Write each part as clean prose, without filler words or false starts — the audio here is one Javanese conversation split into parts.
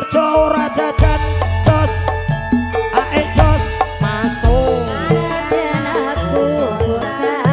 kerja ora jajan jos ae jos masuk aku bocah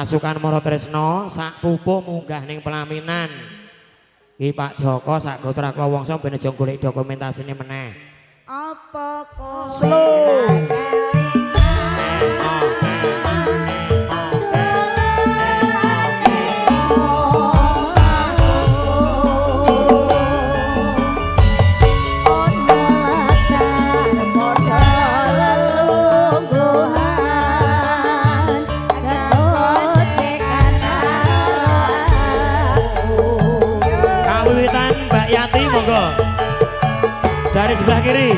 Pasukan Mara Tresna sak pupuh munggah ning pelaminan. Ki Pak Joko sak Gatra Klawangsa ben aja golek dokumentasine meneh. Apa kowe slow dari sebelah kiri,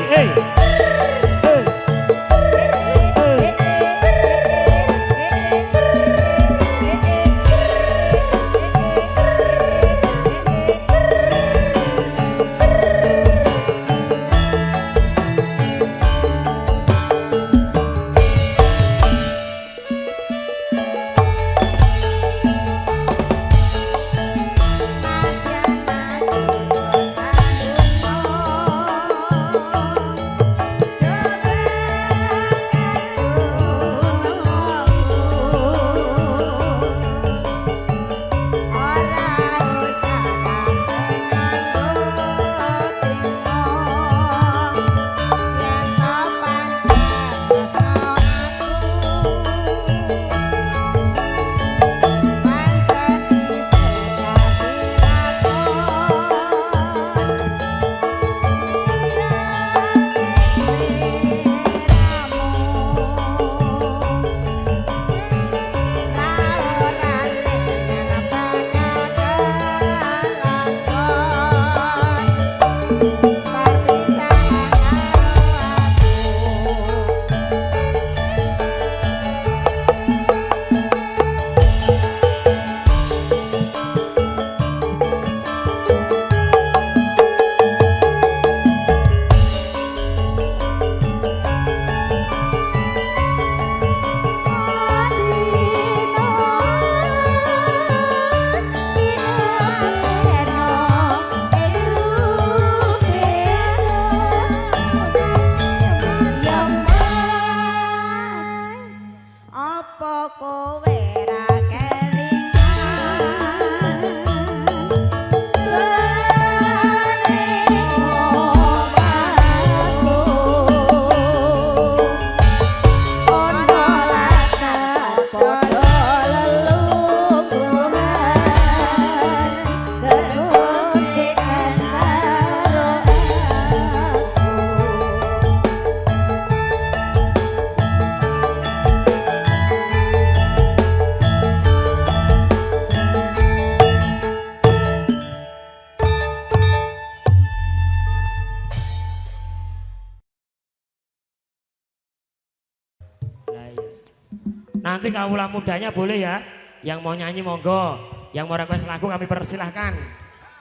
Nanti kawula mudanya boleh ya, yang mau nyanyi monggo, yang mau request lagu kami persilahkan.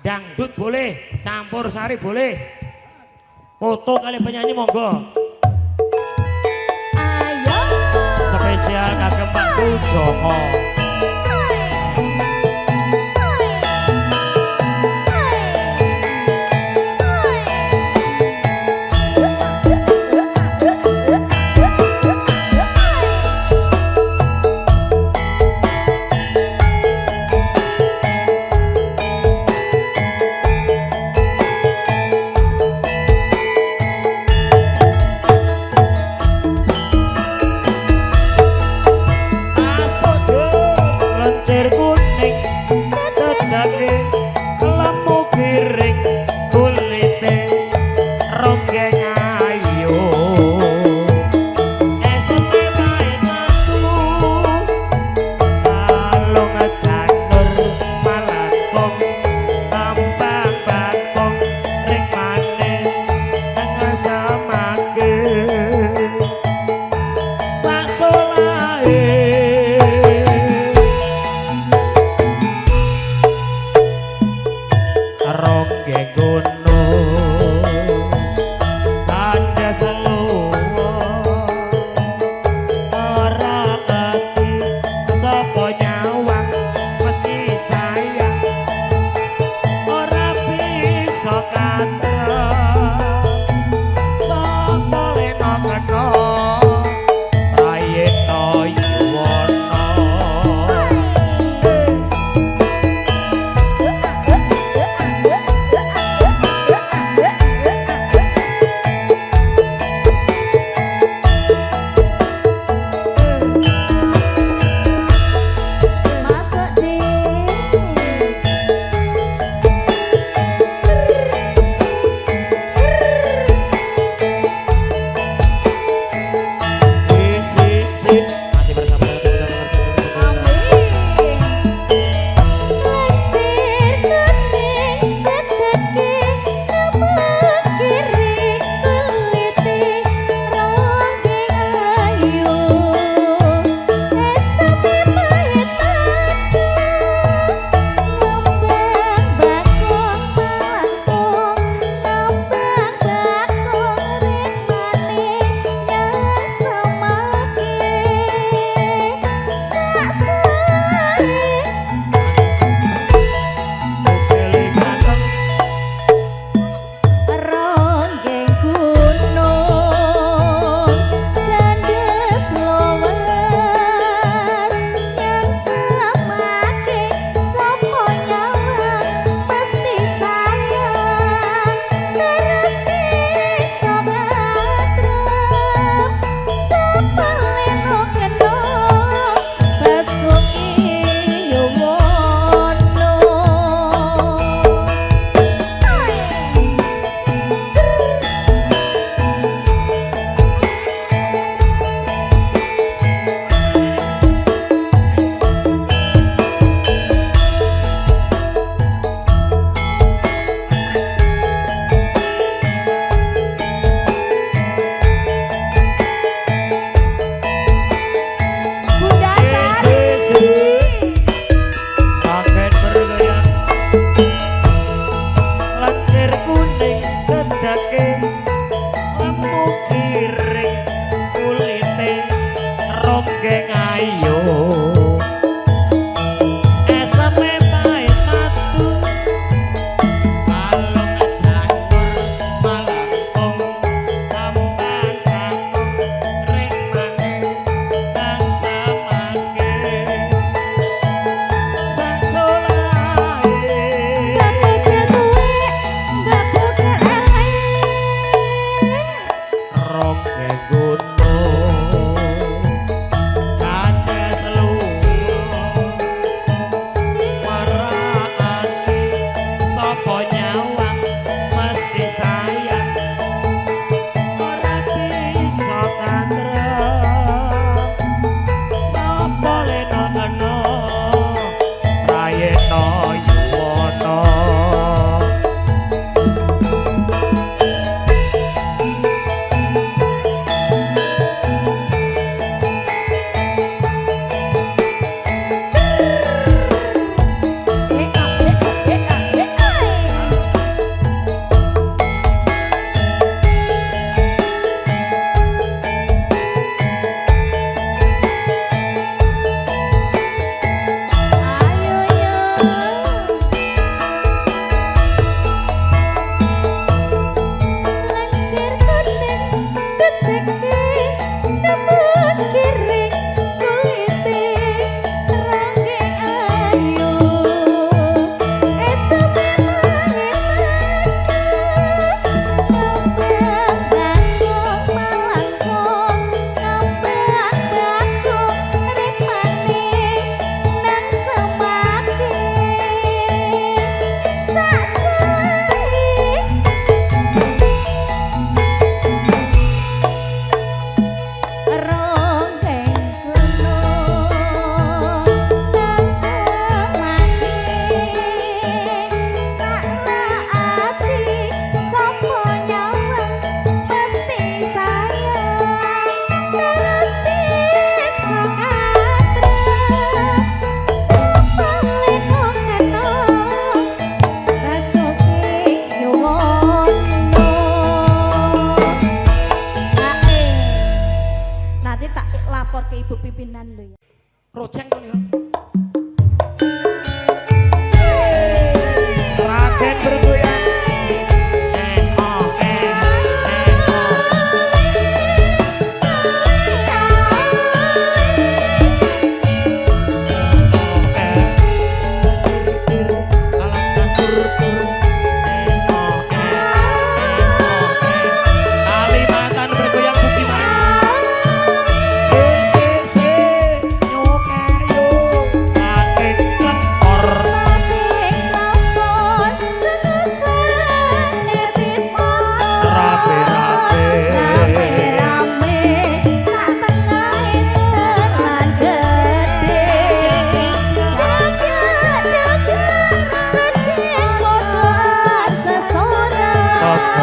Dangdut boleh, campur sari boleh, foto kali penyanyi monggo. Ayo Spesial kagem Pak Sujomo.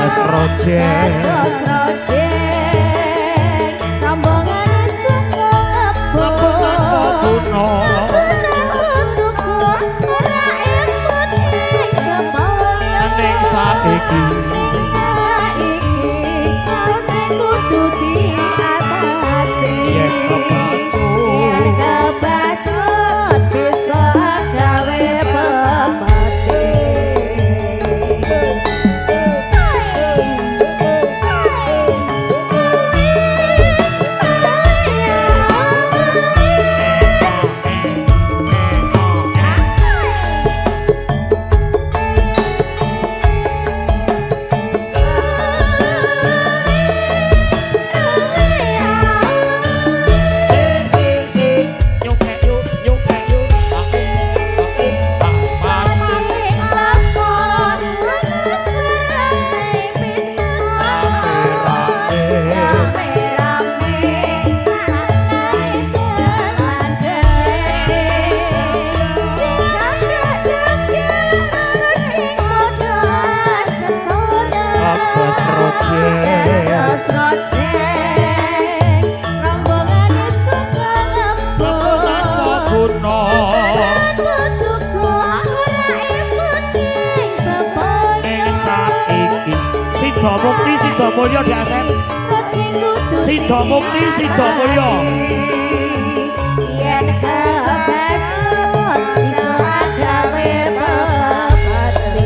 Bagus Rojek Bagus Rojek rombongan suka ngebut ora emut ing kepoyo ning saiki Rojek kudu diatasi yen kebacut yen kebacut bisa gawe pemati Bagus Rojek rombongan suka ngebut tuku ora emut ing bepoyo Sida Mukti Sida Mulya Dasep Rojek kudu Sida Mukti Sida Mulya yen kebacut bisa gawe pemati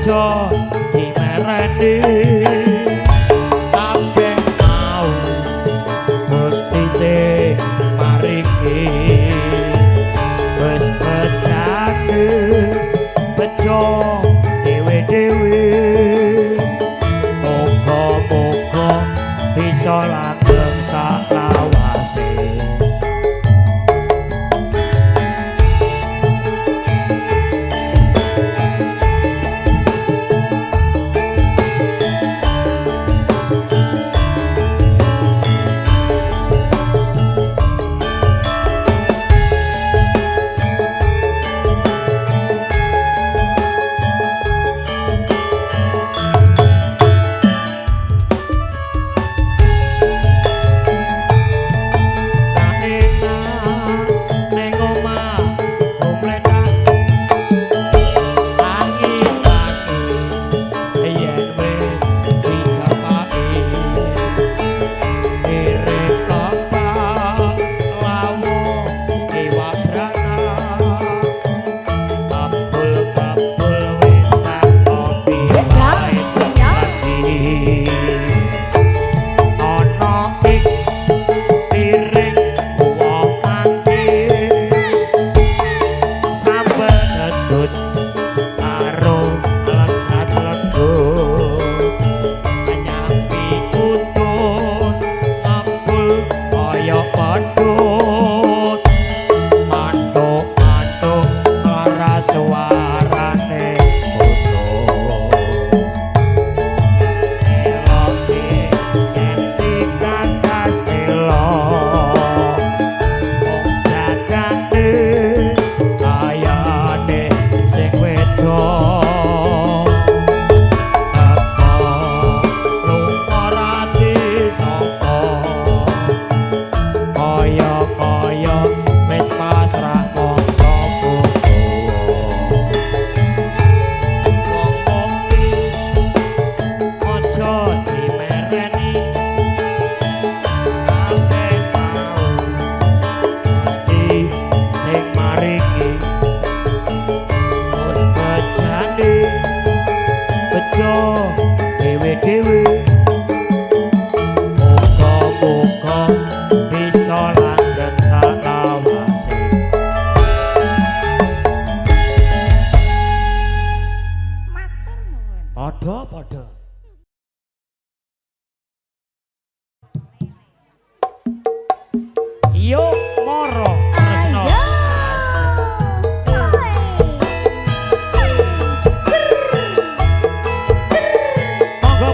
aja dimereni kabeh mau Gusti sing maringi wis bejake bejo dhewe-dhewe muga-muga bisa langgeng saklawase.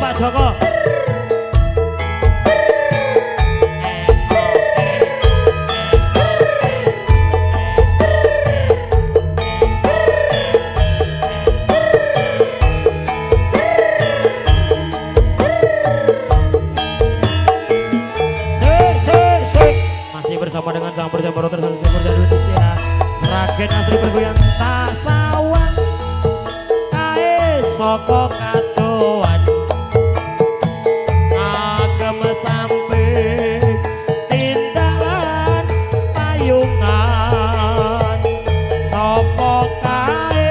Pak Joko. Masih bersama dengan Campur Campur Terus Campur dari Indonesia. Seragen asli bergoyang tak sawang kae saka kadoan agem sampe tindakan payungan sapa kae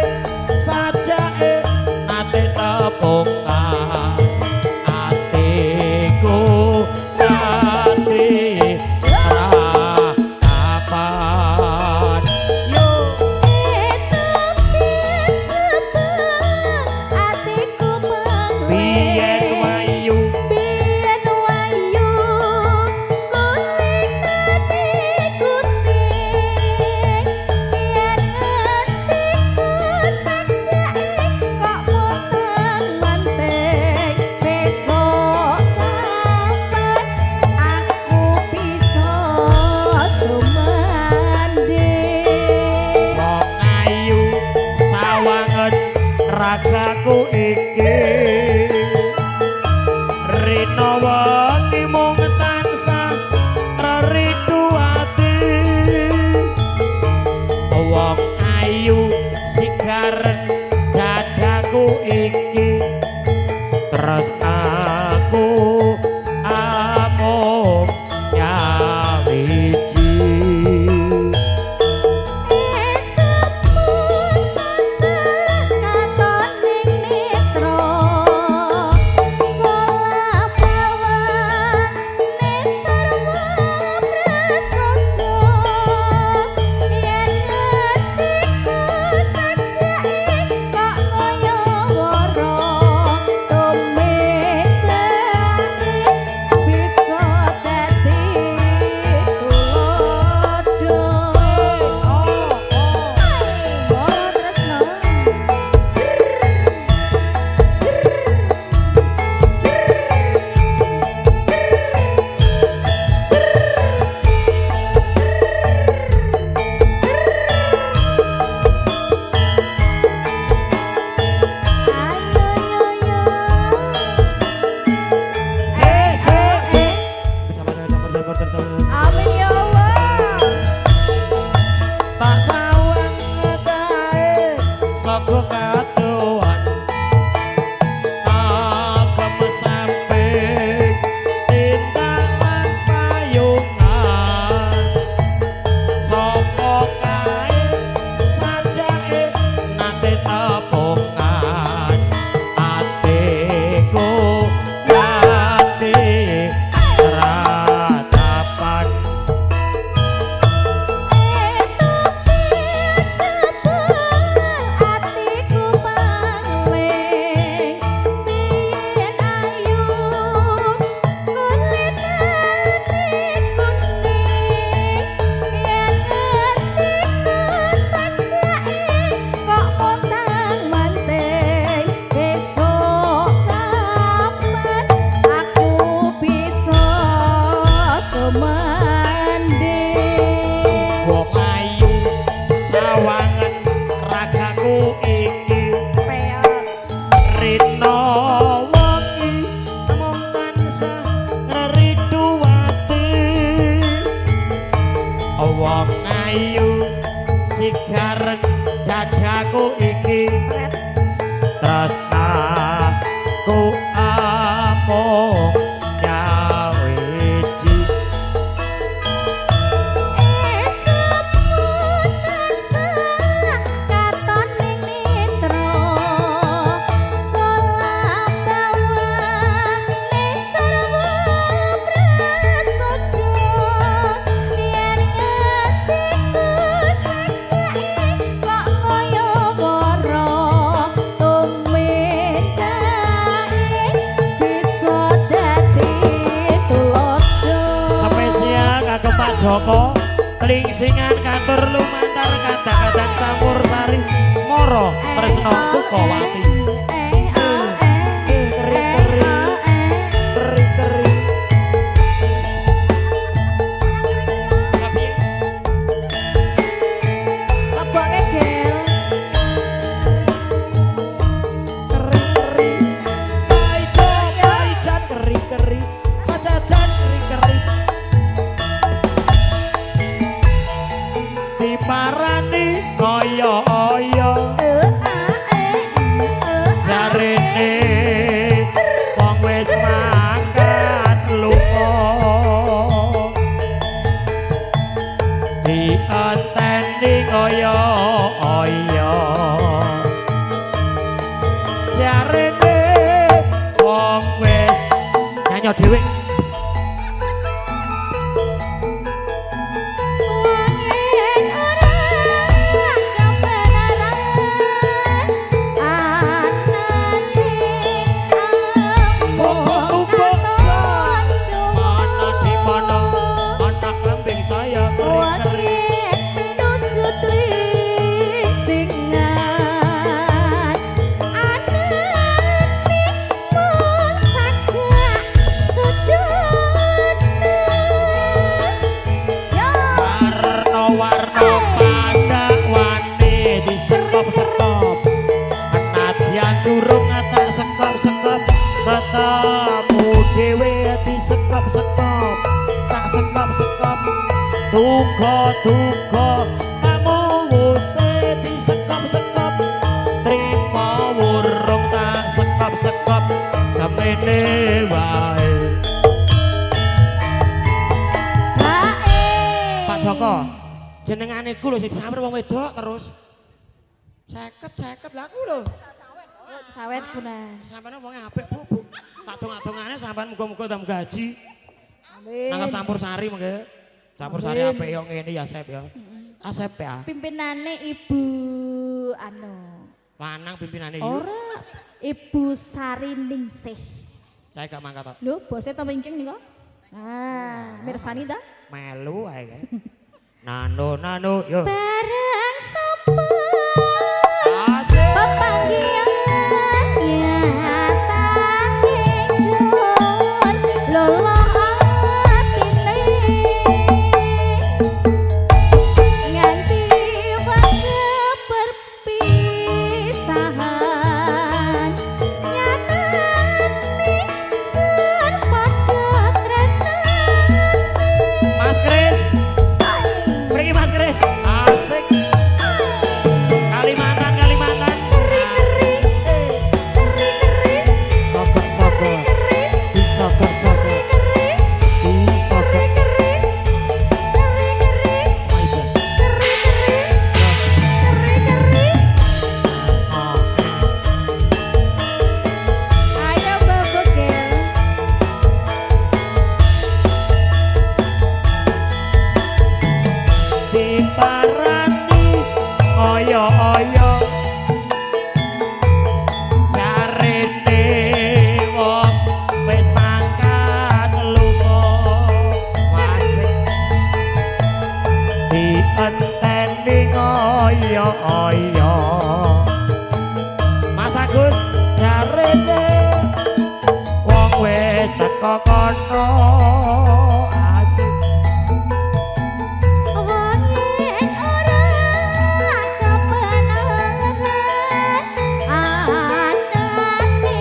sajake nate tepungan atiku ati ragaku iki rina wengi mung tansah reridu ati wong ayu sigaren dadaku iki terus aku amung nyawiji wong ayu sigaren dadaku iki terus aku amung nyawiji Joko lingsingan kantor lumantar kadang-kadang campur sari moro Tresno Sukawati keri-keri nyanyi dhewe. Matamu dewe disekop-sekop, tak sekop-sekop, tuga-tuga kamu wuse disekop-sekop, trimo wurung tak sekop-sekop, semene wae. Pak Joko, jenengane ku lho sing disamper wong wedok terus. 50 lah aku lho. Sawet punah. Sampane wong apik Bu. Tak dong-dongane sampean muga-muga tam gaji. Amin. Nangkep campur sari mengke. Campur sari apik yo ngene ya Sep ya. Asep ya. Pimpinane Ibu anu. Lanang pimpinane yo. Ora Ibu Sari Ningsih. Saya gak mangkat tok. Lho, bose to wingking niku. Nah, mirsani ta? Melu ae kae. Nano yo. Bareng sapa? Asik. Pepanggian nyatane jun lolo atine nganti wangge perpisahan nyatane jun padha tresnani. Mas Kris. Pergi Mas Kris. Asik. Kalimantan. Sokok. Disokok-sokok. Ayo bebegel. Diparani oyo-oyo jarene wong wis mangkat lunga wasik dienteni oyo-oyo Mas Agus jarene wong wis teko kono asik. Wongin ora kebenaran anane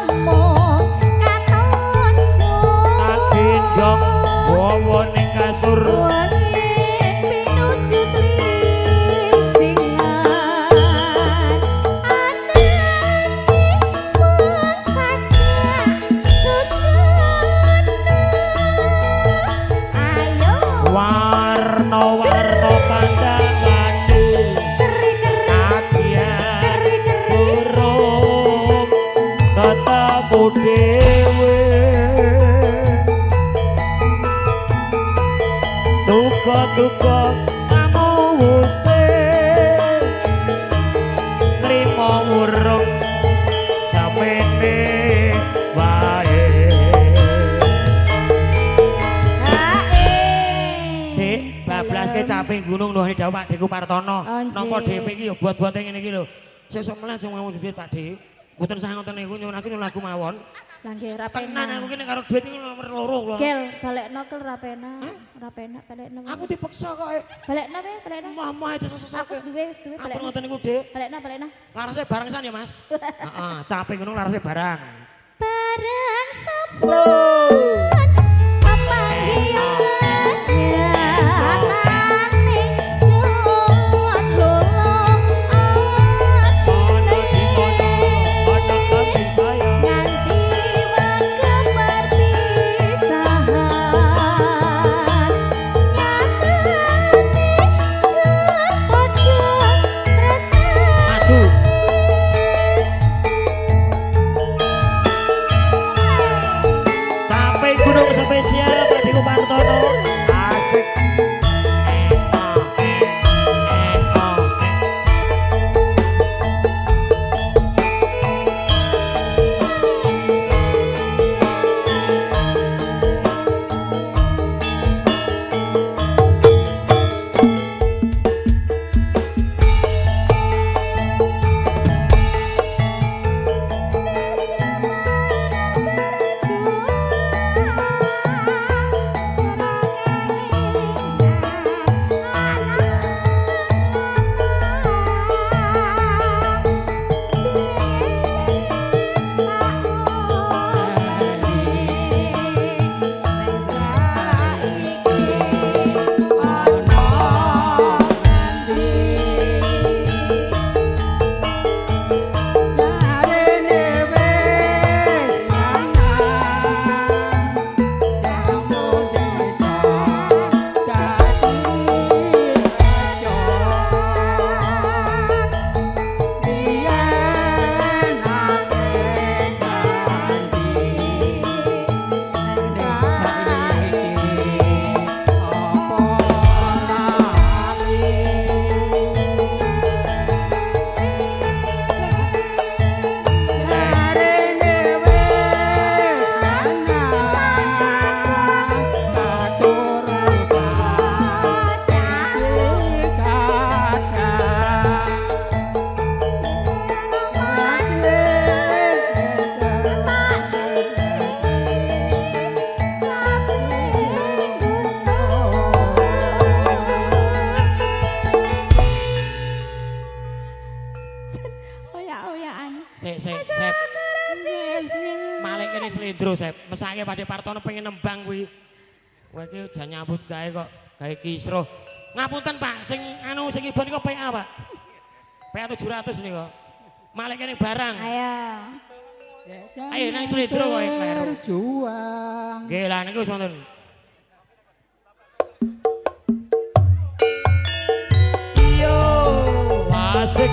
amung katonjol Tak gendong wowo ning kasur wongin pinuju tringsingan anane mung saja sujana ayo warna-warna pandangane kagian burung ketemu dhewe tuga-tuga kamu wuse nrimo urung samene wae. Dik, bablaske caping gunung nuhune dawuh Pak Deku Partono. Anjir. Napa dhewe iki ya buat-buate ngene iki lho. Sesuk meneh sing ngomong duit Pak Dik. Mboten sah ngoten niku nyuwun aku lagu mawon. Lah nggih ra Tenan penak. aku kene karo duit iki nomor 2 lho. Gel, balekno kel ra penak. Ra penak balekno. Aku dipaksa kok. Balekno pe, balekno. Mah-mah itu Aku sesuk. wis duwe Apa balekno. ngoten niku, Dik? Balekno. Larase barang san ya, Mas? Heeh, caping ngono larase barang. Bareng sampun pepanggian nyatane jun lolo Ana di kono, ana atine kambing sayang. nganti wangge perpisahan nyatane jun padha tresnani. Maju. spesial Pak Diku Partono. Asik. Sep. Malik kene slendro, Sep. Mesake Pak Partono pengen nembang kuwi. Kowe iki jan nyambut gawe kok gawe kisruh. Ngapunten Pak, sing sing ibon niku PA, Pak. PA 700 niku. Malik kene barang. Ayo. Ayo nang slendro kowe kleru. Berjuang. Nggih, lah niku wonten. Yo, asik.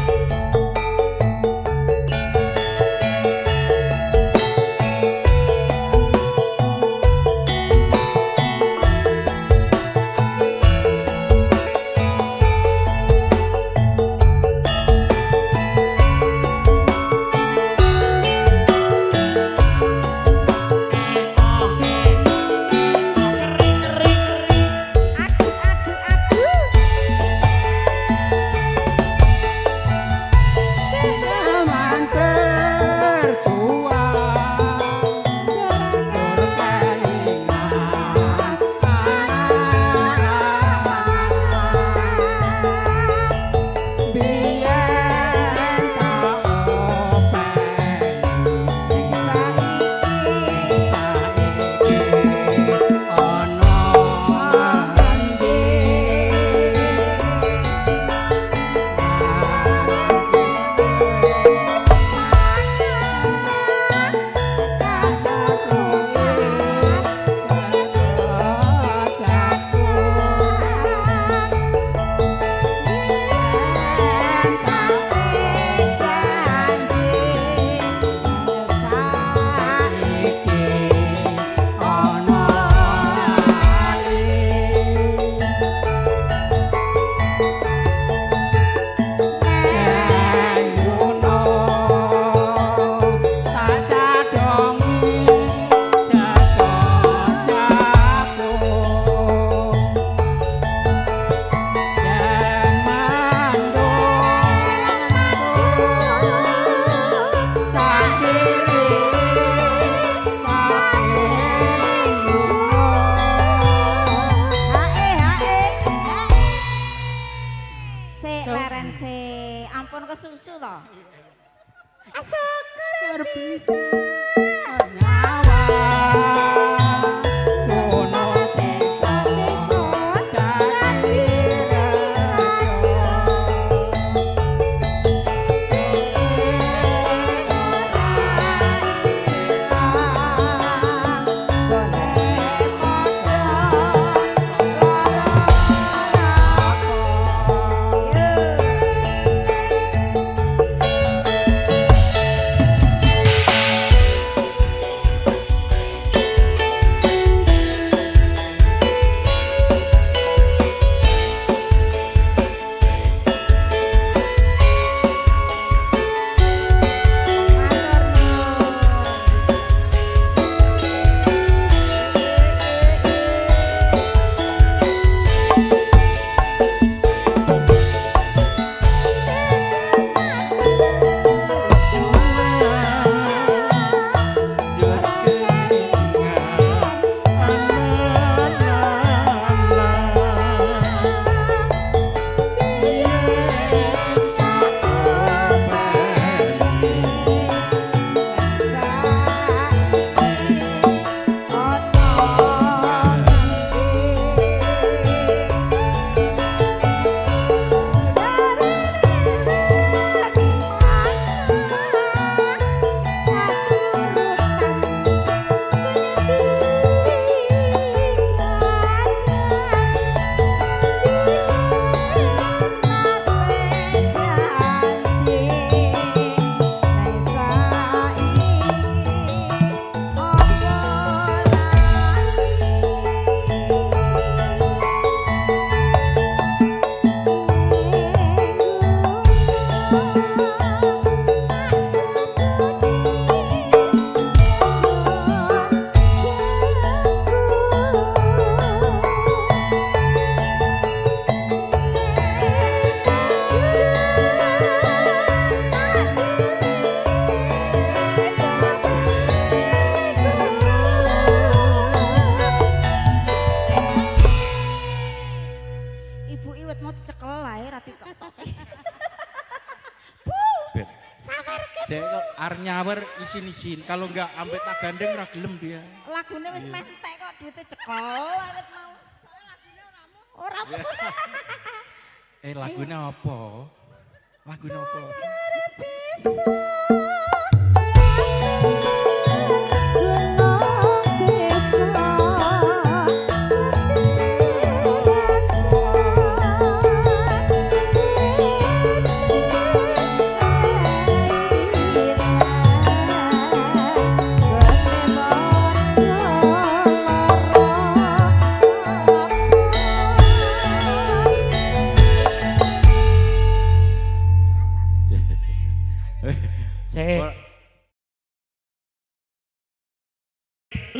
Ampun kesusu toh. Asyik bisa nyawa. Kono desa dadi nawar isin-isin. Kalau enggak ambek tak gandeng ra gelem dia. Lagune wis mentek kok duite cekol awet mau. Ora mut. Lagune apa? Lagune apa? Sik.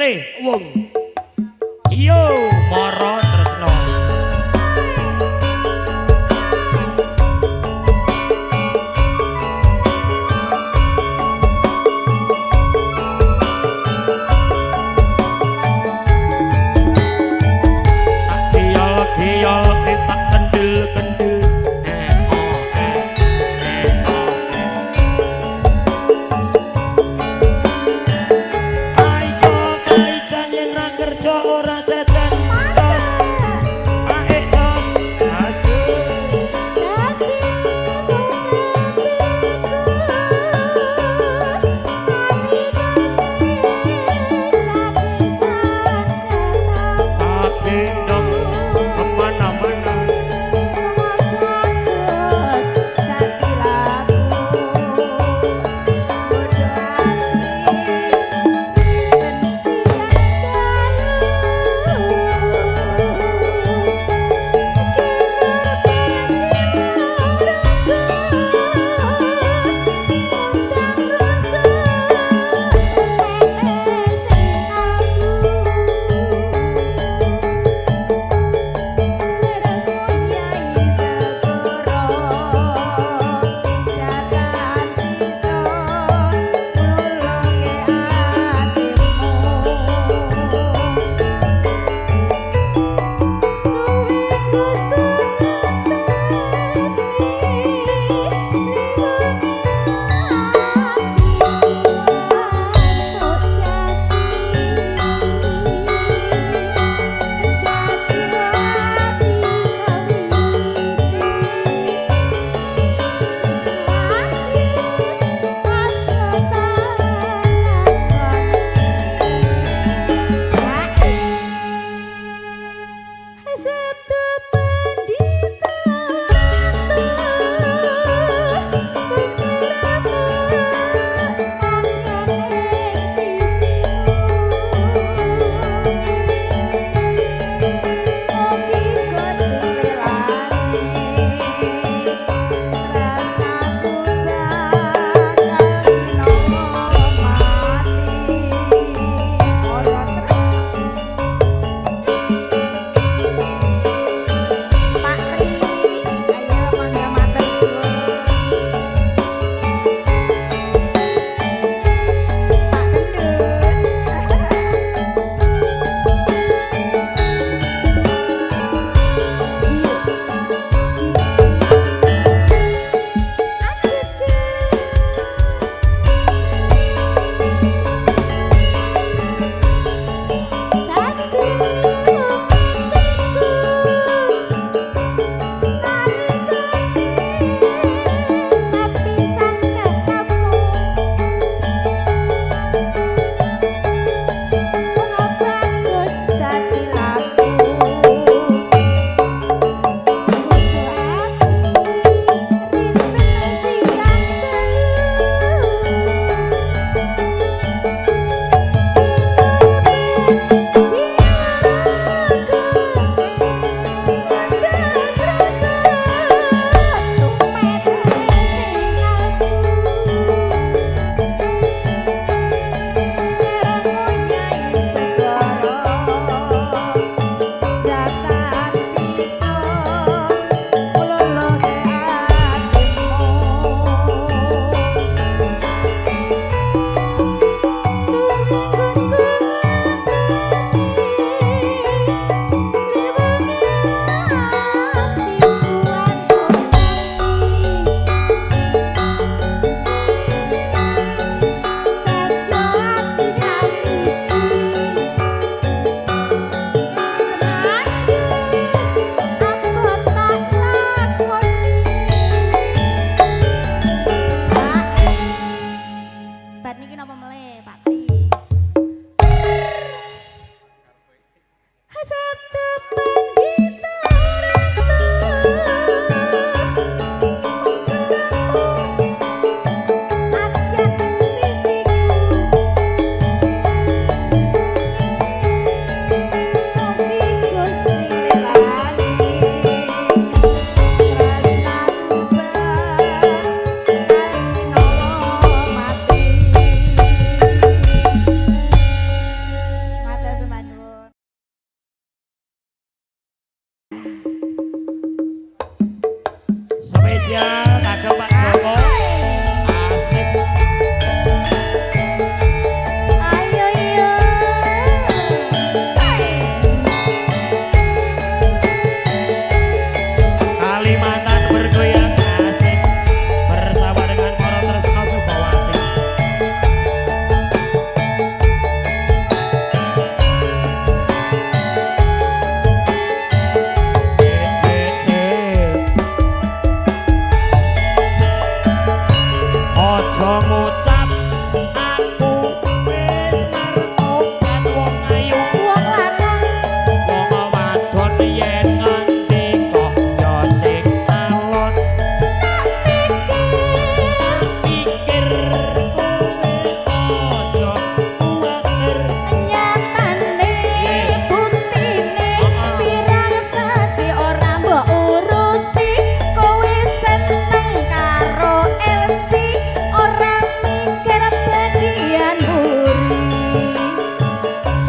Le wong. Iyo mara tresno. Giyol tak kendel-kendel. Ayo jan yen ra kerja ora jajan.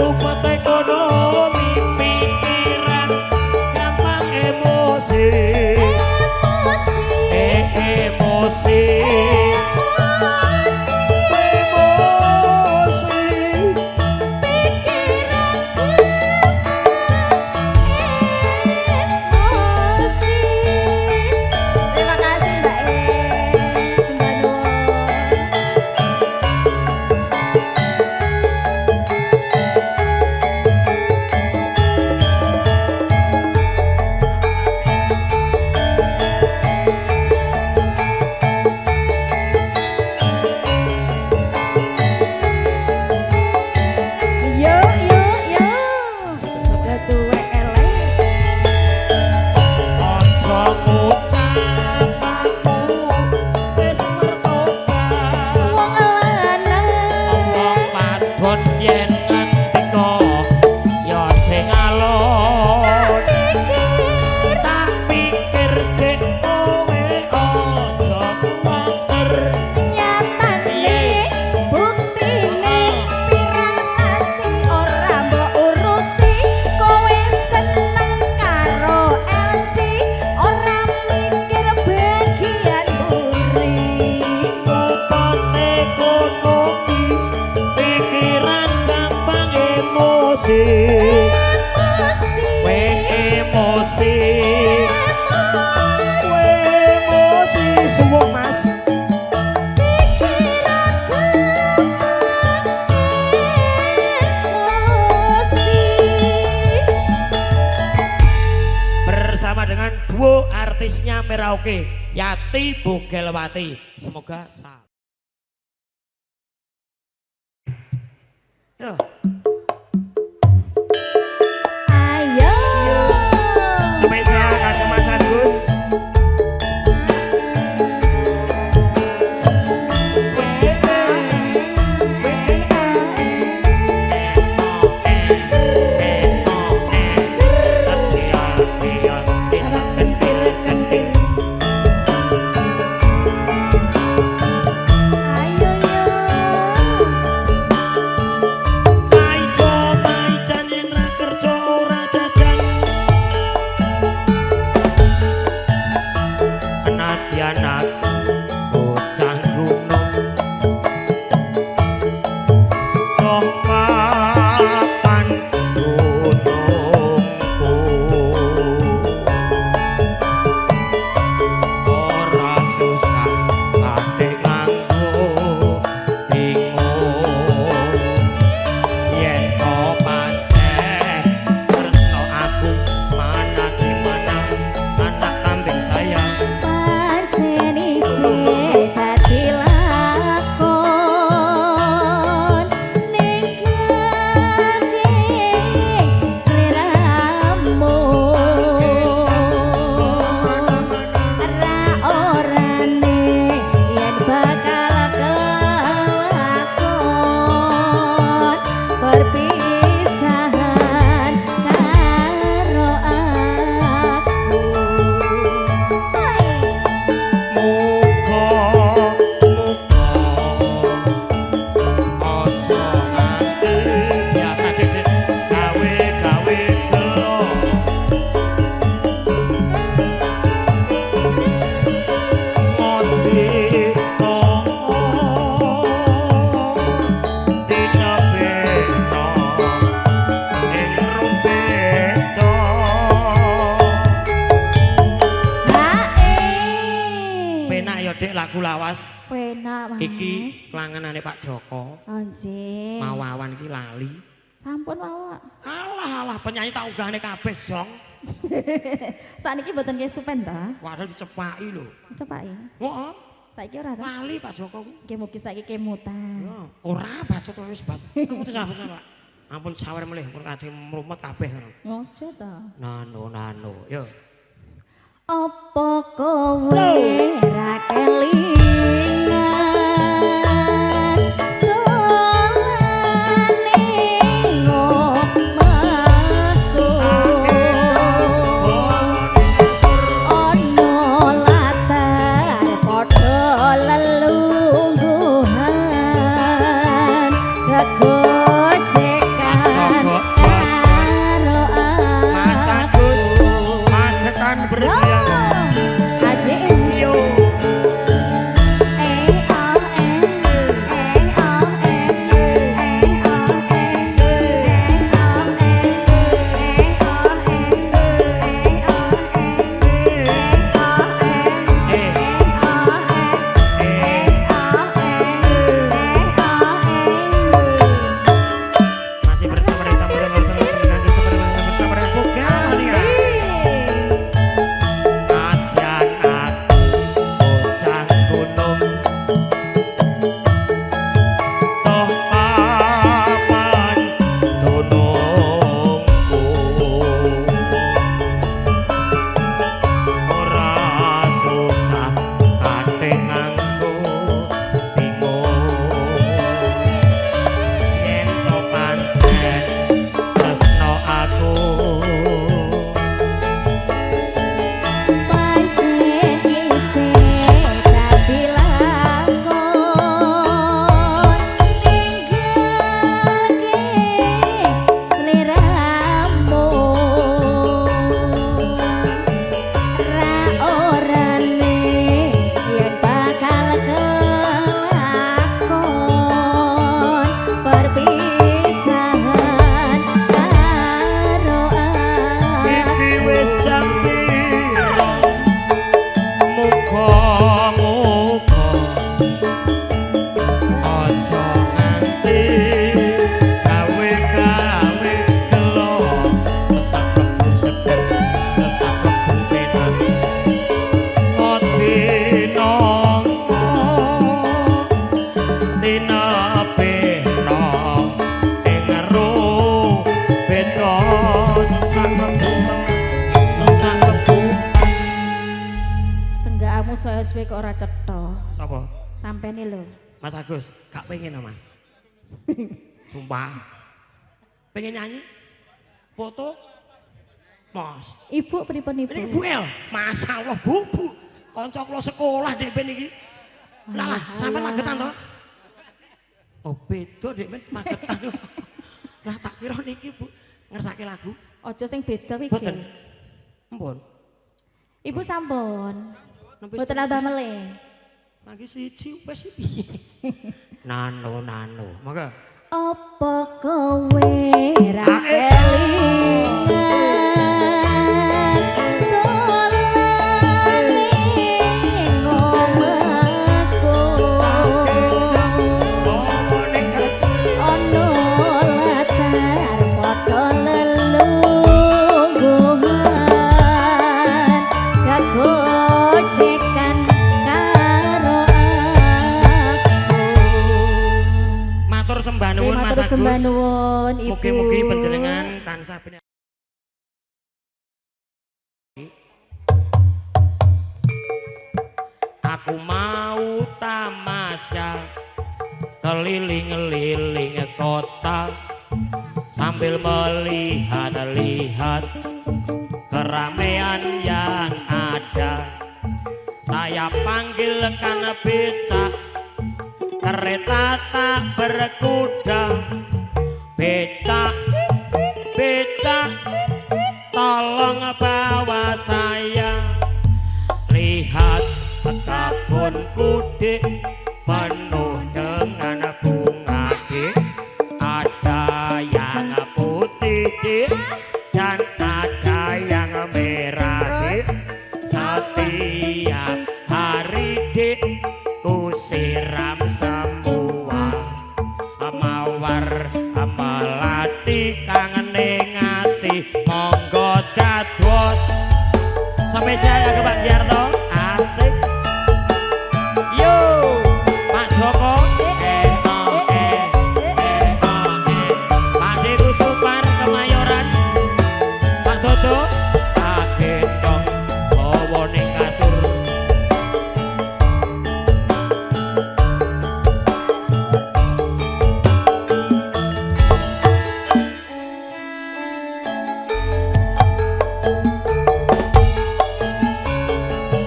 supete ekonomi pikiran gampang emosi emosi artisnya Merauke Yati Bogelwati. Semoga Yo. Ayo. Spesial kagem Mas Agus. Iki langenane Pak Joko. Oh nggih. Mawawan iki lali. Sampun mawon. Alah penyanyi tak unggahane kabeh, Jong. Sakniki mboten nggih supen ta? Waduh dicepaki lho. Cepaki. Heeh. Saiki ora ta? Lali Pak Joko ku. Nggih mugi saiki kemutan. Ya, ora Pak Joko wis bab. Terus apa Pak? Ampun sawer melih pun kajeng mrumet kabeh ngono. Ngojo ta. Nano. Yo. Apa kowe ra kelingan suwe kok ora cetha. Sapa? Sampene lho. Mas Agus, gak pengen no, Mas. Sumpah. Pengen nyanyi? Foto? Mas. Ibu pripun ibu? Ini Bu El. Masyaallah, Bu. Kanca kula sekolah Dek Ben iki. Lah, sampean magetan to? Oh, beda Dek Ben magetan. Lah tak kira niki Bu ngersake lagu. Aja sing beda iki. Boten. Ampun. Ibu sampun. Nembe Boten nambah melih. lagi siji wis piye. Nano. Maka Apa kowe ra kelingan dolane ngomongku ono latar padha lelungguhan kagocekan karo matur sembah nuwun Mas Agus. sembah nuwun Ibu. Mugi-mugi panjenengan tansah aku mau tamasya keliling-liling kota sambil melihat-lihat keramaian yang ada. Saya panggilkan becak, kereta tak berkuda. Becak, tolong bawa saya. Lihat kebun kudik penuh dengan bunga dik. Ada yang putih dik dan ada yang merah dik. Setiap hari dik ku siram semua mawar melati kangen ngati monggo dados spesial ke Pak Giarto asik yo Pak Joko Pak Deku Supar Kemayoran Pak Dodo agendong bawa ning kasur.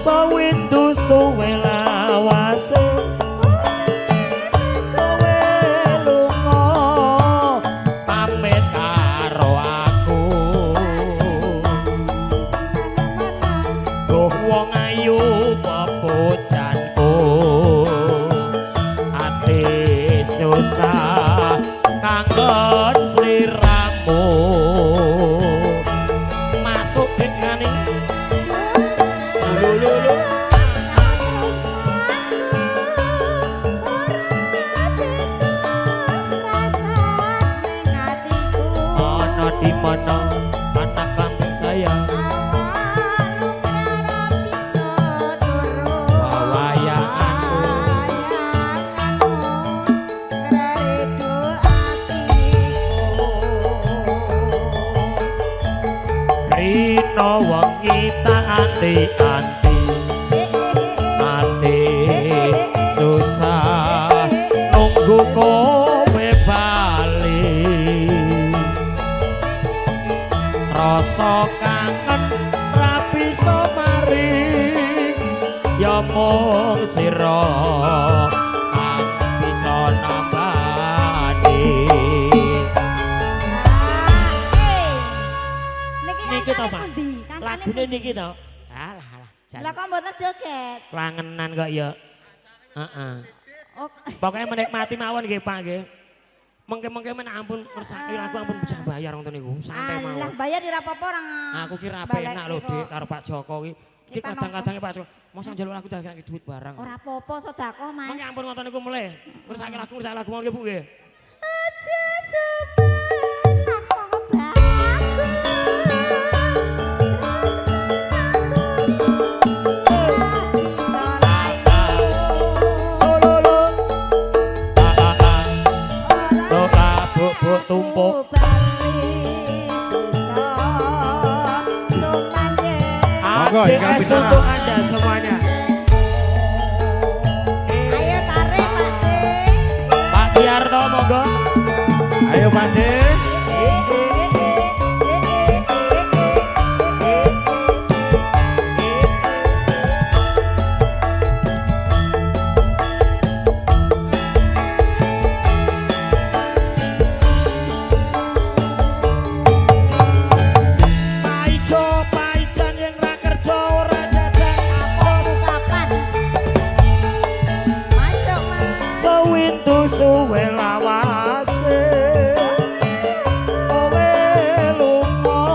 Sawindu suwe lawase kowe lunga pamit karo aku. Duh wong ayu pepujanku ati susah kangen sliramu masuk dekane lulu ana di mana anak kambing sayang wayanganku rino wengi tak anti-anti ati susah nunggu kowe bali rasa kangen ra bisa mari ya mung sira kang bisa nambani. Niki to, Pak. Lagune niki to. Alah. Lah kok mboten joget? Klangenan kok ya. Heeh. Oh, Pokoknya menikmati mawon nggih Pak nggih. Mengke-mengke men ampun ngersaki lagu ampun bisa bayar wong niku. Santai alah mawon. bayar di rapopo orang. Aku kira penak lho Dik karo Pak Joko iki. Iki Kita kadang-kadang Pak Joko mosok njaluk lagu dagek duit barang. Ora apa-apa sedekah, Mas. Mengke ampun ngoten niku mulih. Ngersaki lagu mawon nggih Bu nggih. Aja sebelah kok bagus. Sololo. Buk tumpuk. Monggo, ingkang AJS pisanan. untuk Anda semuanya. Biarno monggo. Ayo Pade. Suwe lawase kowe lunga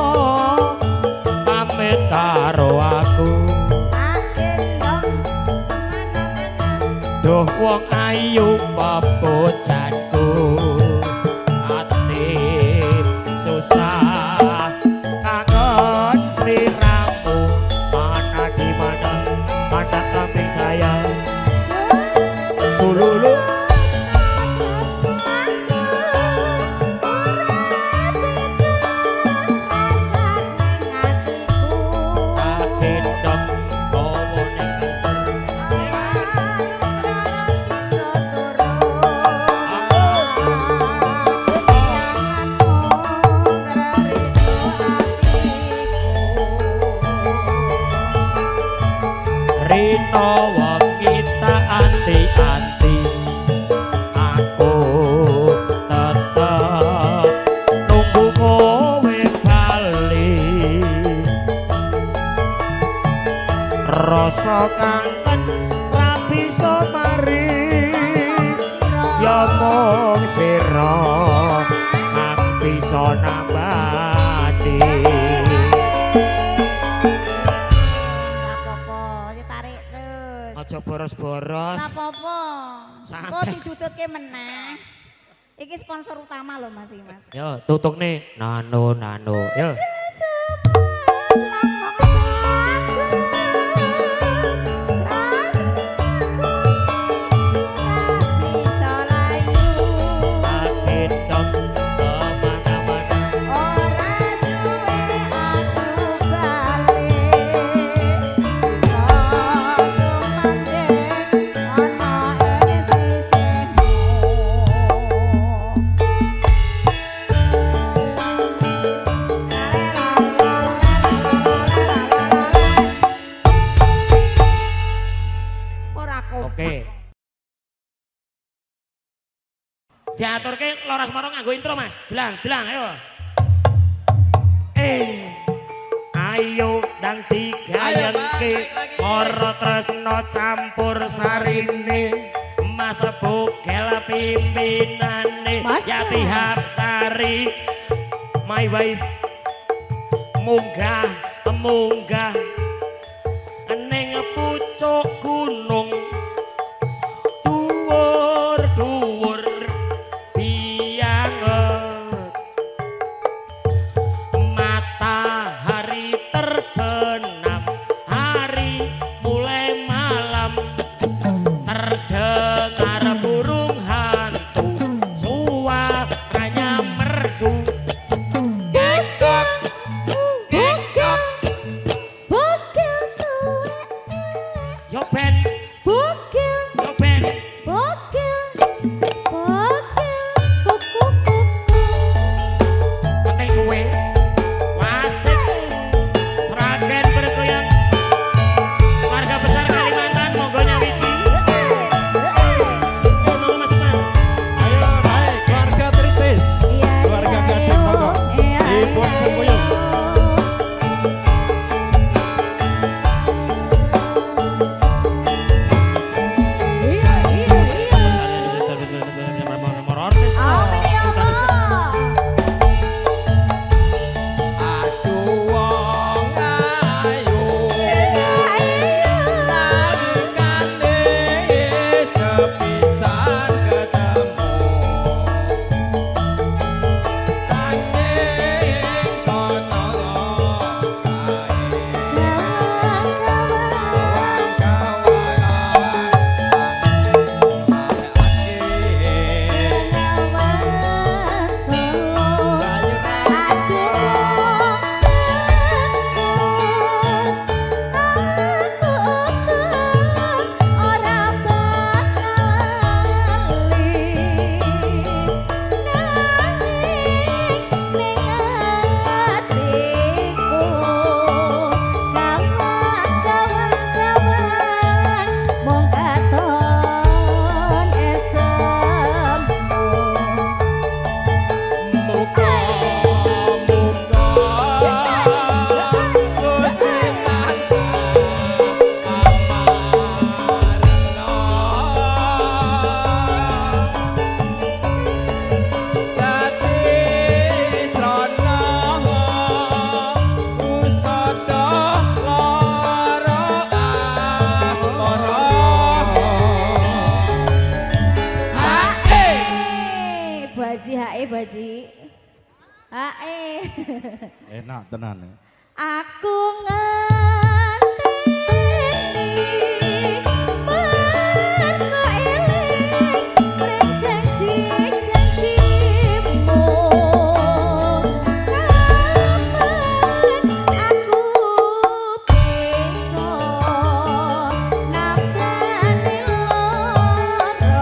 pamit karo aku duh wong ayu pepojanku ati susah kangen sliramu mana di mana mana kambing saya sululu Rino wengi tak anti-anti aku tetep nunggu kowe bali rasa kangen ra bisa mari ya mung sira kang bisa nambati. Aja boros-boros. Apa-apa. Santai. Kok didudutke meneh. Iki sponsor utama loh Mas iki Mas. Yo tutuk nih nano yo. Oke. Diaturke Loras Moro nganggo intro Mas. Delang ayo. Ayo dang digayengke ora tresno campur sarine Mas Bugel pimpinane Yati Hapsari my wife munggah ning pucuk gunung dhuwur bianget matahari terbenam hari mulai malam terdengar burung hantu suaranya merdu Bu Hae. Enak tenan. Aku ngenteni mergo eling pring janji-janjimu. Kapan aku bisa nabani lara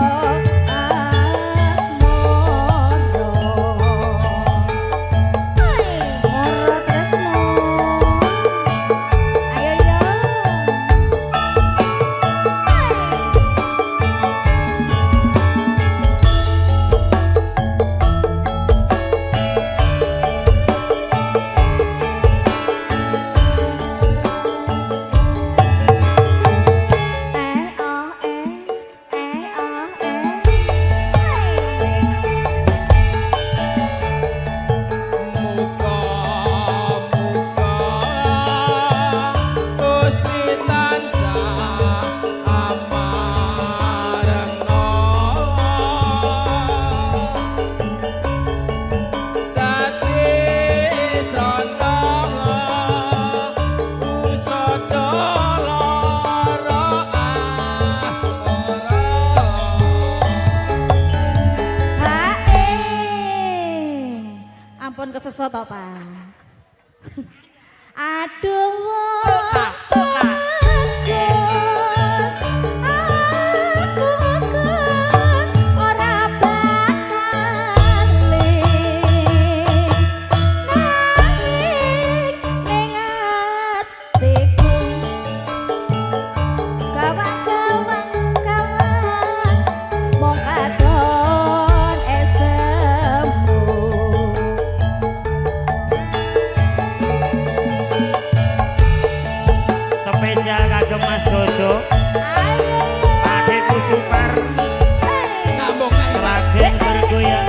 ampun kesesot to, Pak. Aduh wong bagus, aku ora bakal nanging ning atiku. Kawan-kawan mong kadon esemu. Spesial kagem Mas Dodo, adikku Super, Seragen bergoyang.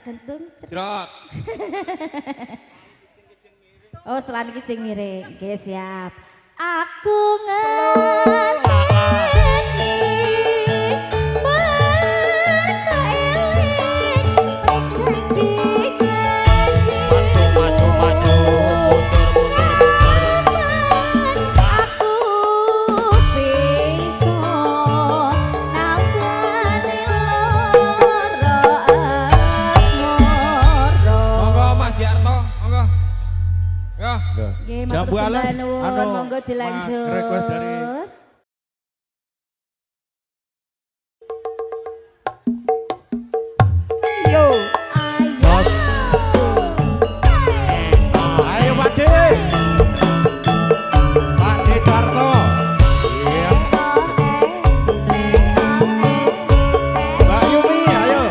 Gentung Jrot. oh selan iki sing miring. Oke siap. Aku ngenteni mergo eling pring janji-janji. Maju, maju, Aku bisa nambani lara asmara. Monggo Mas Yarto, monggo. Ya. Nggih, matur Jambu alas, sembah nuwun, anu, monggo dilanjut. request dari Yo. Ayo. Ayo Pak D. Pak D Karto. Iya. Mbak Yumi, ayo.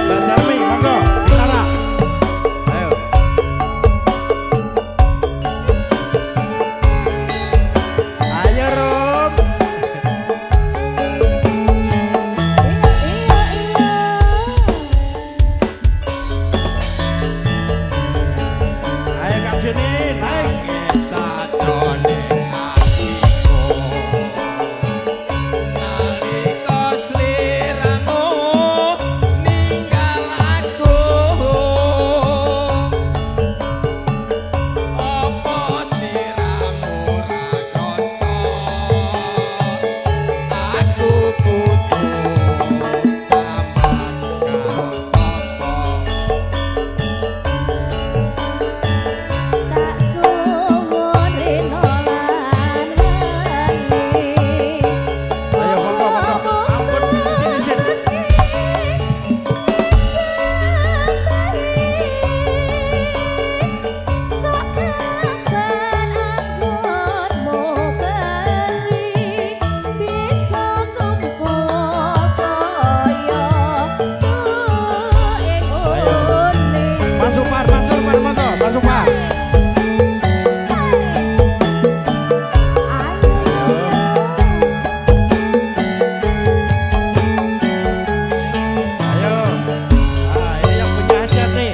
Mbak Darmi, monggo. Ditara. Ayo. bojone naik. Sajane atiku nalika sliramu ninggal aku apa sliramu ra krasa aku butuh sambat karo sapa Tak suwun rino lan wengi. Ayo monggo. Ampun disin-disin. Mas Supar monggo, Mas Supar. Ayo. Ah, ini yang punya hajat nih.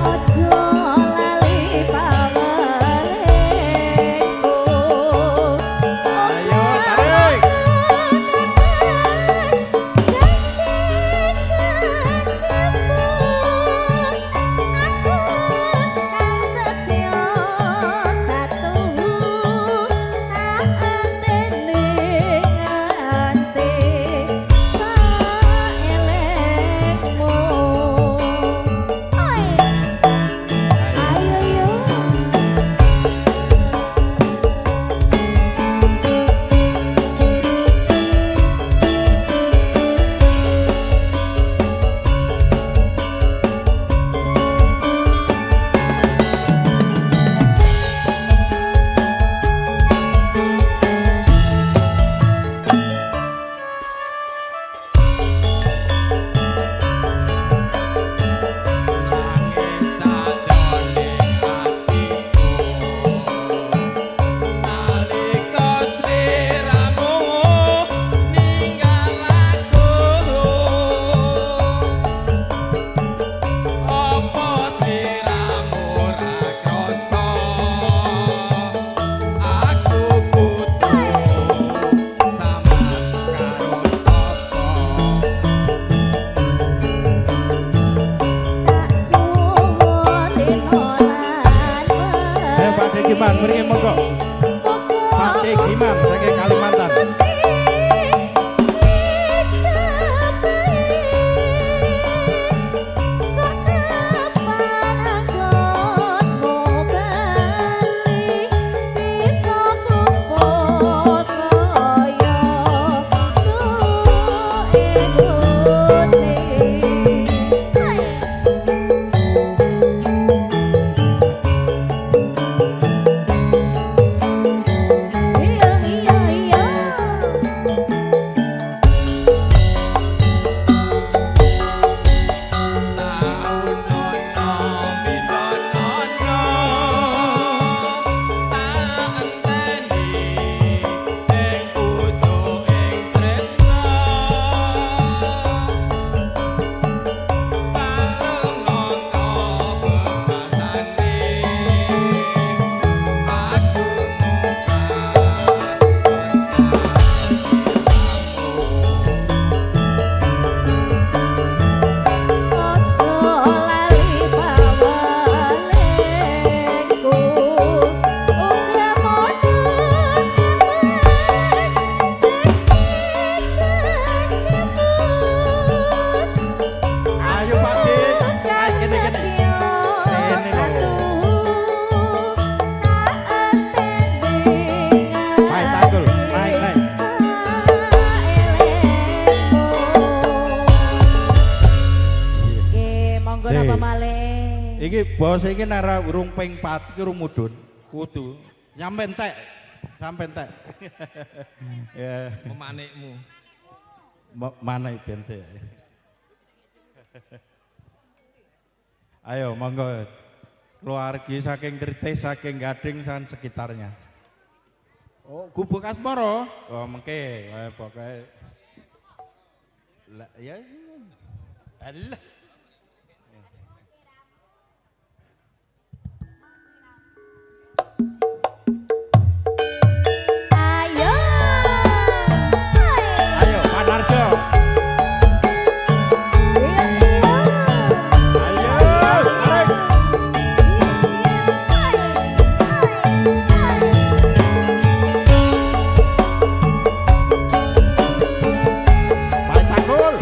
Ojo lali pawelenku. Ayo tarik. Ayo yo. Tak suwun rino lan Ayo Pak Degiman, mriki monggo. Pak Degiman saking Kalimantan. Hey. Iki bos iki nara urung ping 4 iki urung mudhun. Kudu sampe entek. Sampe entek. Ya, Pemanikmu. mana bente. Ayo monggo. Keluargi saking Tritis, saking Gading san sekitarnya. Oh, Gubuk Asmara. Oh mengke pokoke lah ya Allah. Ayo. Ayo Pak Narjo. Ayo, tarik. Pak Takul.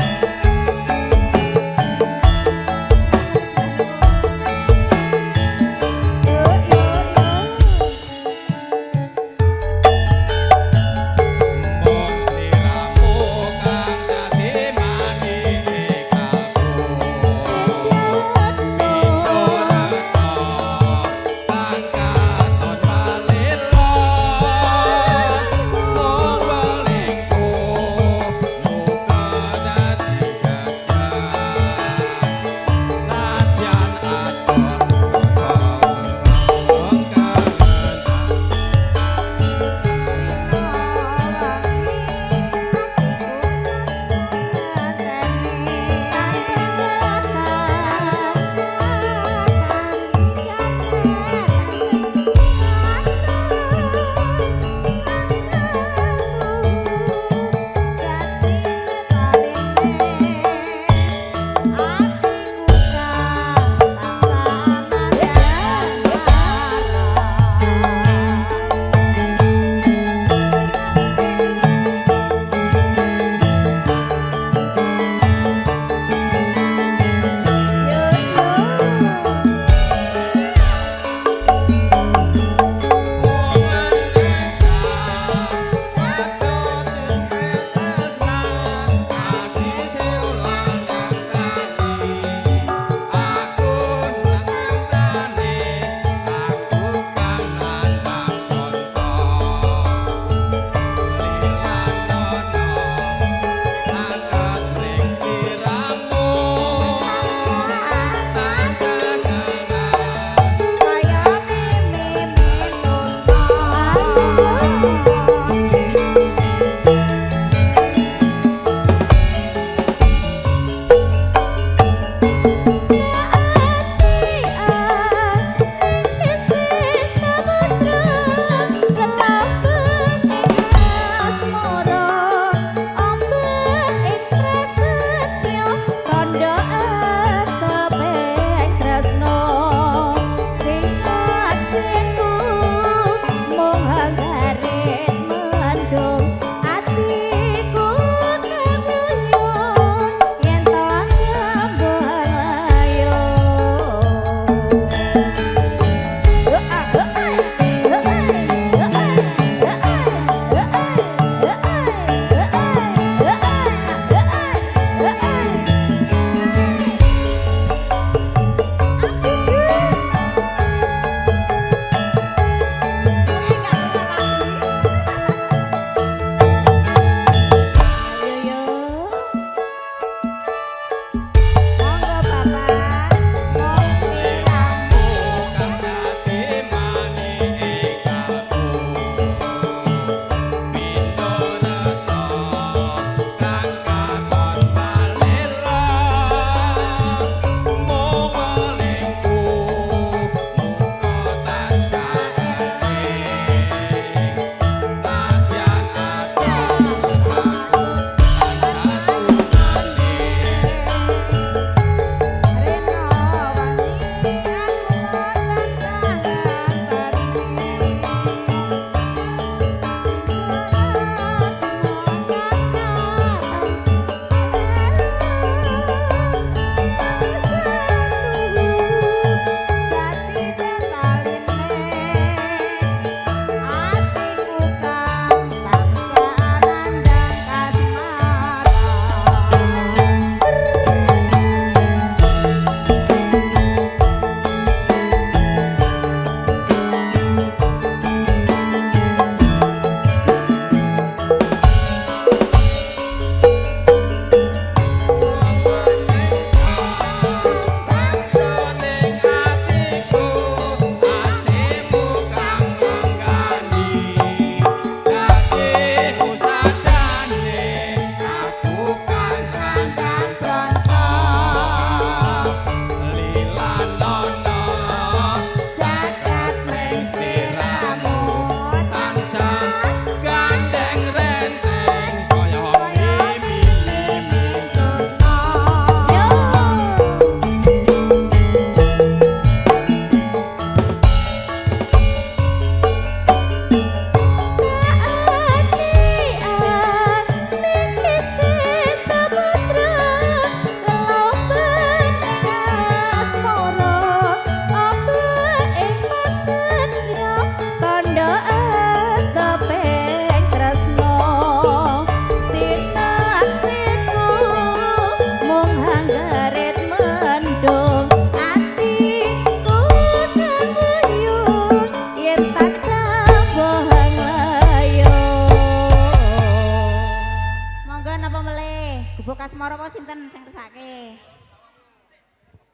asmara apa sinten sing ngersake?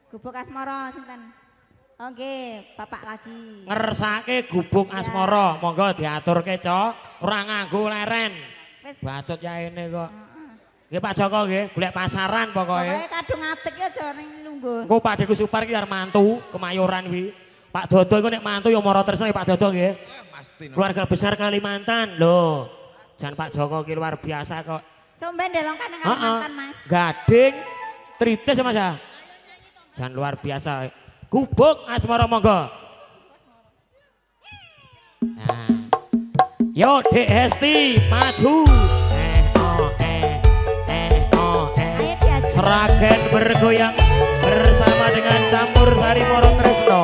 Gubuk asmara sinten? Oh nggih, bapak lagi. Ngersake gubuk asmara, monggo diaturke, Cok. Ora nganggo leren. Wis Bacot yaene kok. Nggih Pak Joko nggih, golek pasaran pokoke. pokoke kadung ngadeg ya aja ning lungguh. Engko Pak Deku Supar ki arep mantu Kemayoran kuwi. Pak Dodo iku nek mantu ya mara tresna Pak Dodo nggih. Pasti. Keluarga besar Kalimantan lho. Jan Pak Joko ki luar biasa kok. Somben delongkan nang Kalimantan, Mas. Gading triptis ya Mas ya. Jan luar biasa. Gubuk asmara monggo. Nah. Yo Dek Hesti maju. Ayo diaju. Seragen bergoyang bersama dengan Campur Sari Moro Tresno.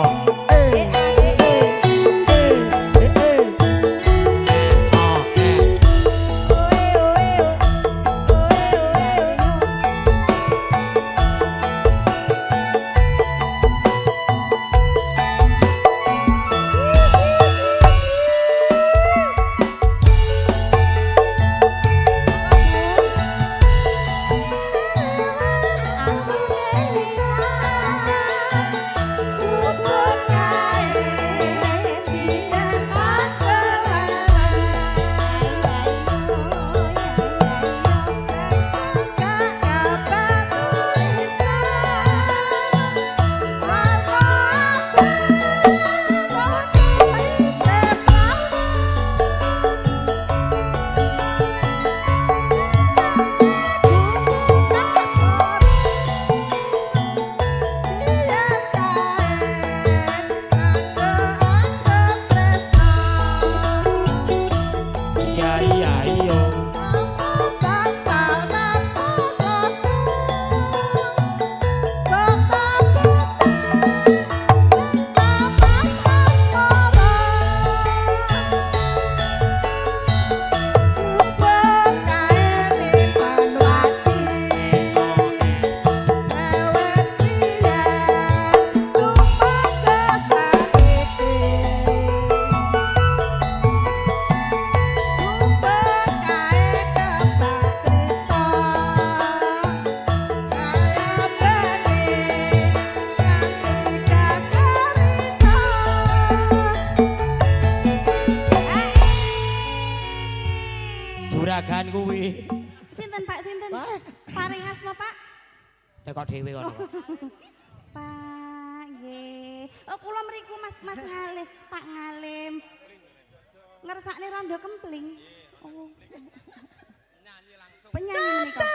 Juragan kuwi. Sinten Pak sinten? Paring asma Pak. Tekok dhewe kono. Pak nggih. Oh kula mriku Mas Ngalih, Pak Ngalim. Ngersakne rondo kempling. Oh. Penyanyi menika.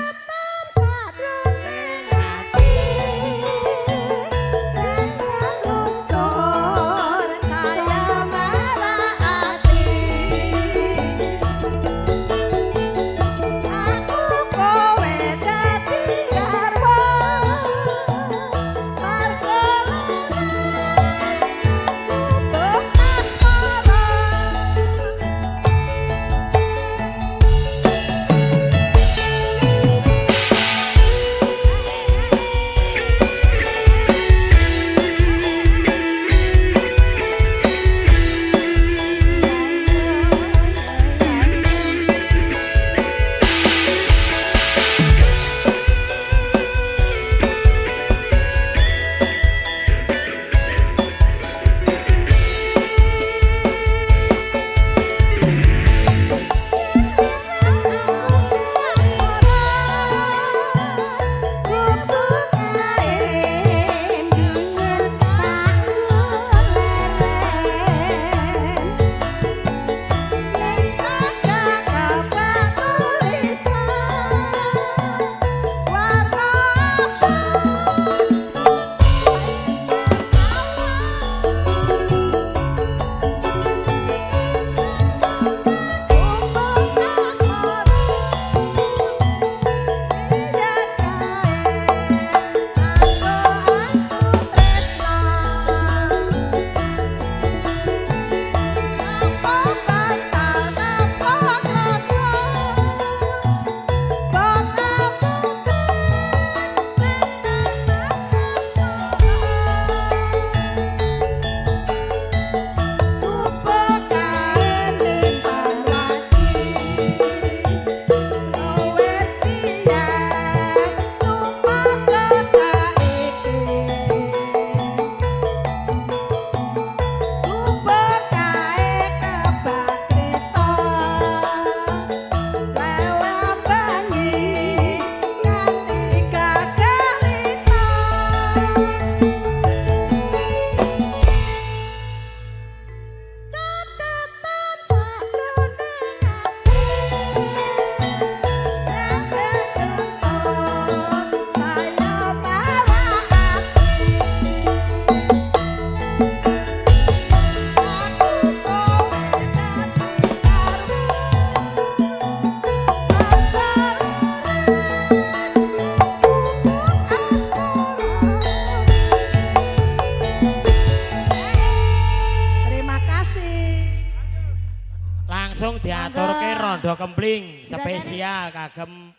langsung diaturke rondo kempling spesial kagem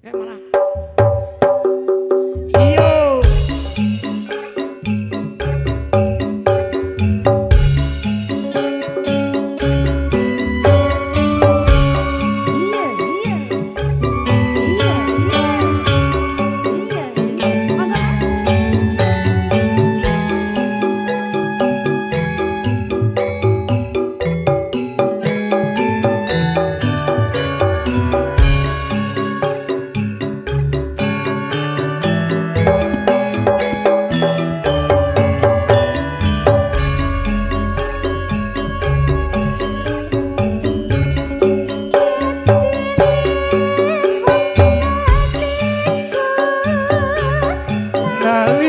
Malah iyo Iya, iya. Iya, iya. Iya, iya. Monggo, Mas.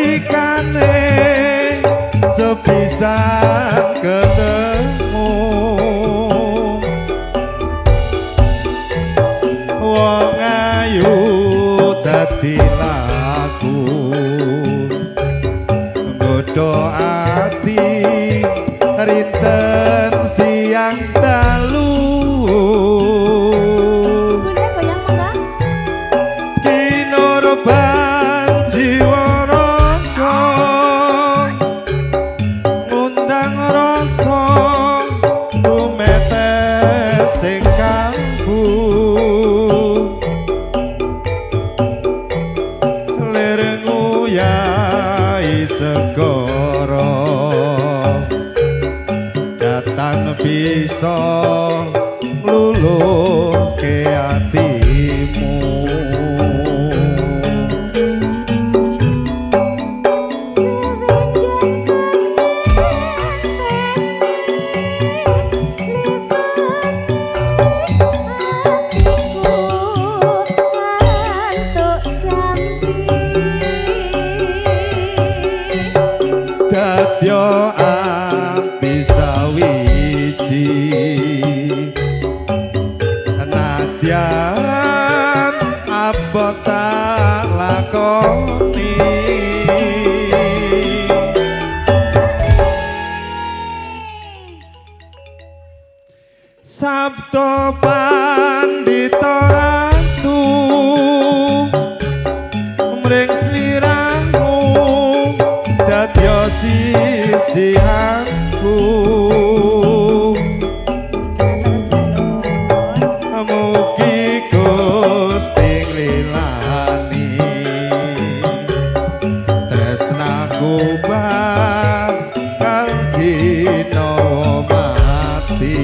nalikane sepisan ketemu wong ayu dadi laku nggodho ati rinten siang dalu Bunda goyang monggo. Kinurban jiwa rasa ngundang rasa tumetes sing kambu lir nguyai segara datan bisa ngluluhke atimu dadya ati sawiji nadyan apa tak lakoni sabda pandhita ratu mring sliramu dadya sisihanku mugi Gusti nglilani tresnaku bakal ginawa mati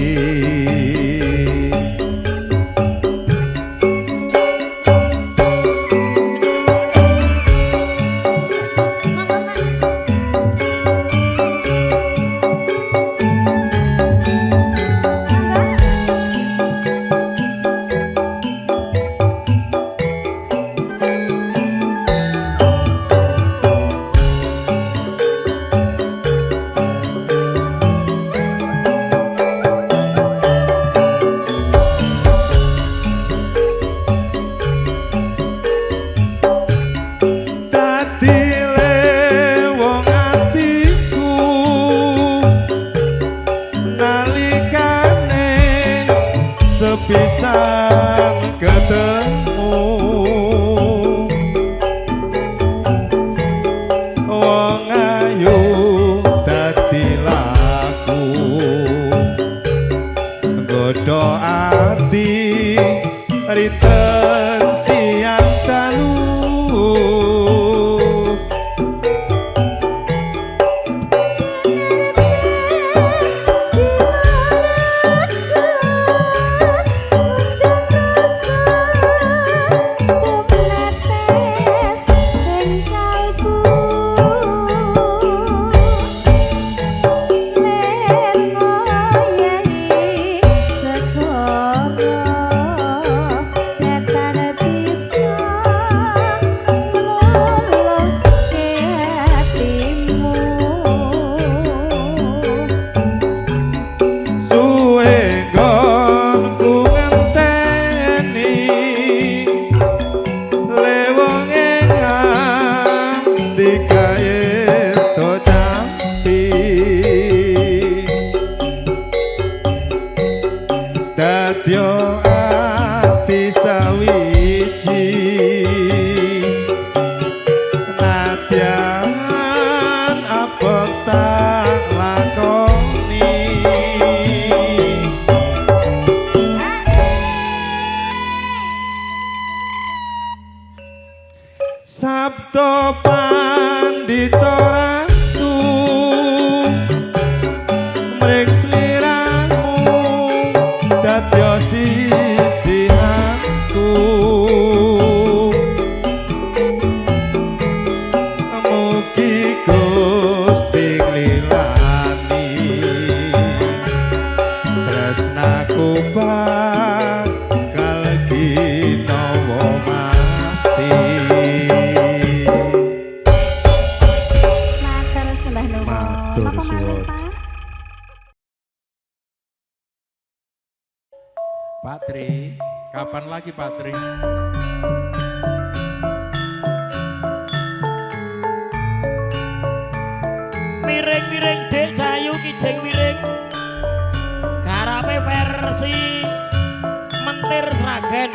sepisan ketemu wong ayu dadi laku nggodho ati rinten siang dalu dikae to campi Napa malih, Pak? Pak Tri, kapan lagi Pak Tri? Miring-miring Dek Jayu Kijing miring. Garape versi Mentir Sragen.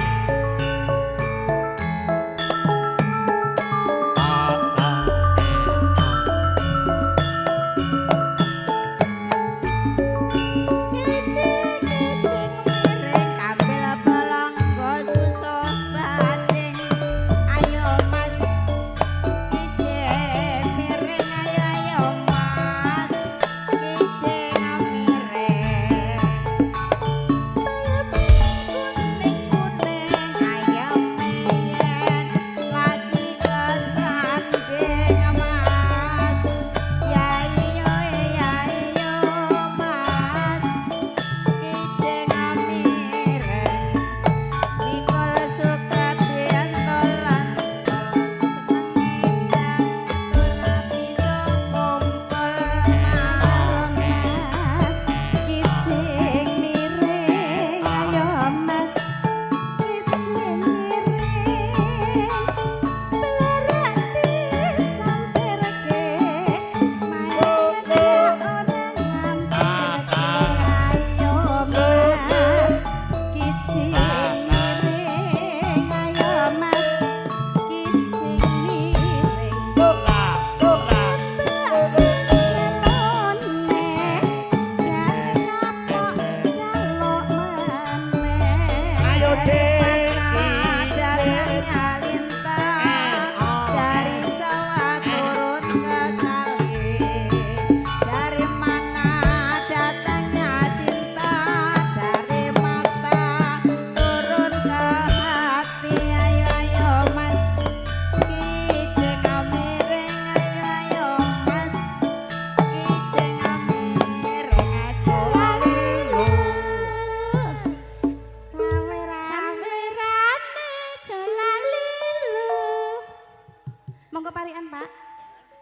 Monggo parian, Pak.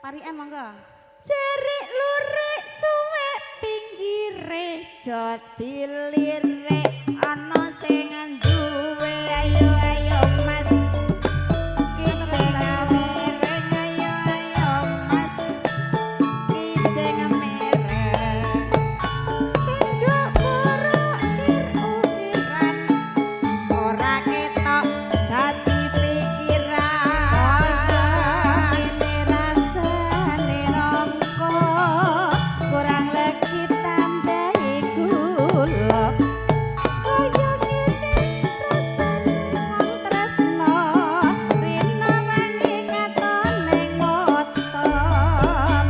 Parian monggo. Jerik lurik suwe pinggire aja dilirik ana sing duwe ayo ayo Mas kijing mireng ayo ayo Mas kijing mireng sendok borok dir-ukiran ora ketok dadi pikiran Ini rasane nongko kurang lagi tambahi gula. Kaya ngene rasane wong tresno rina wangi katone ngoto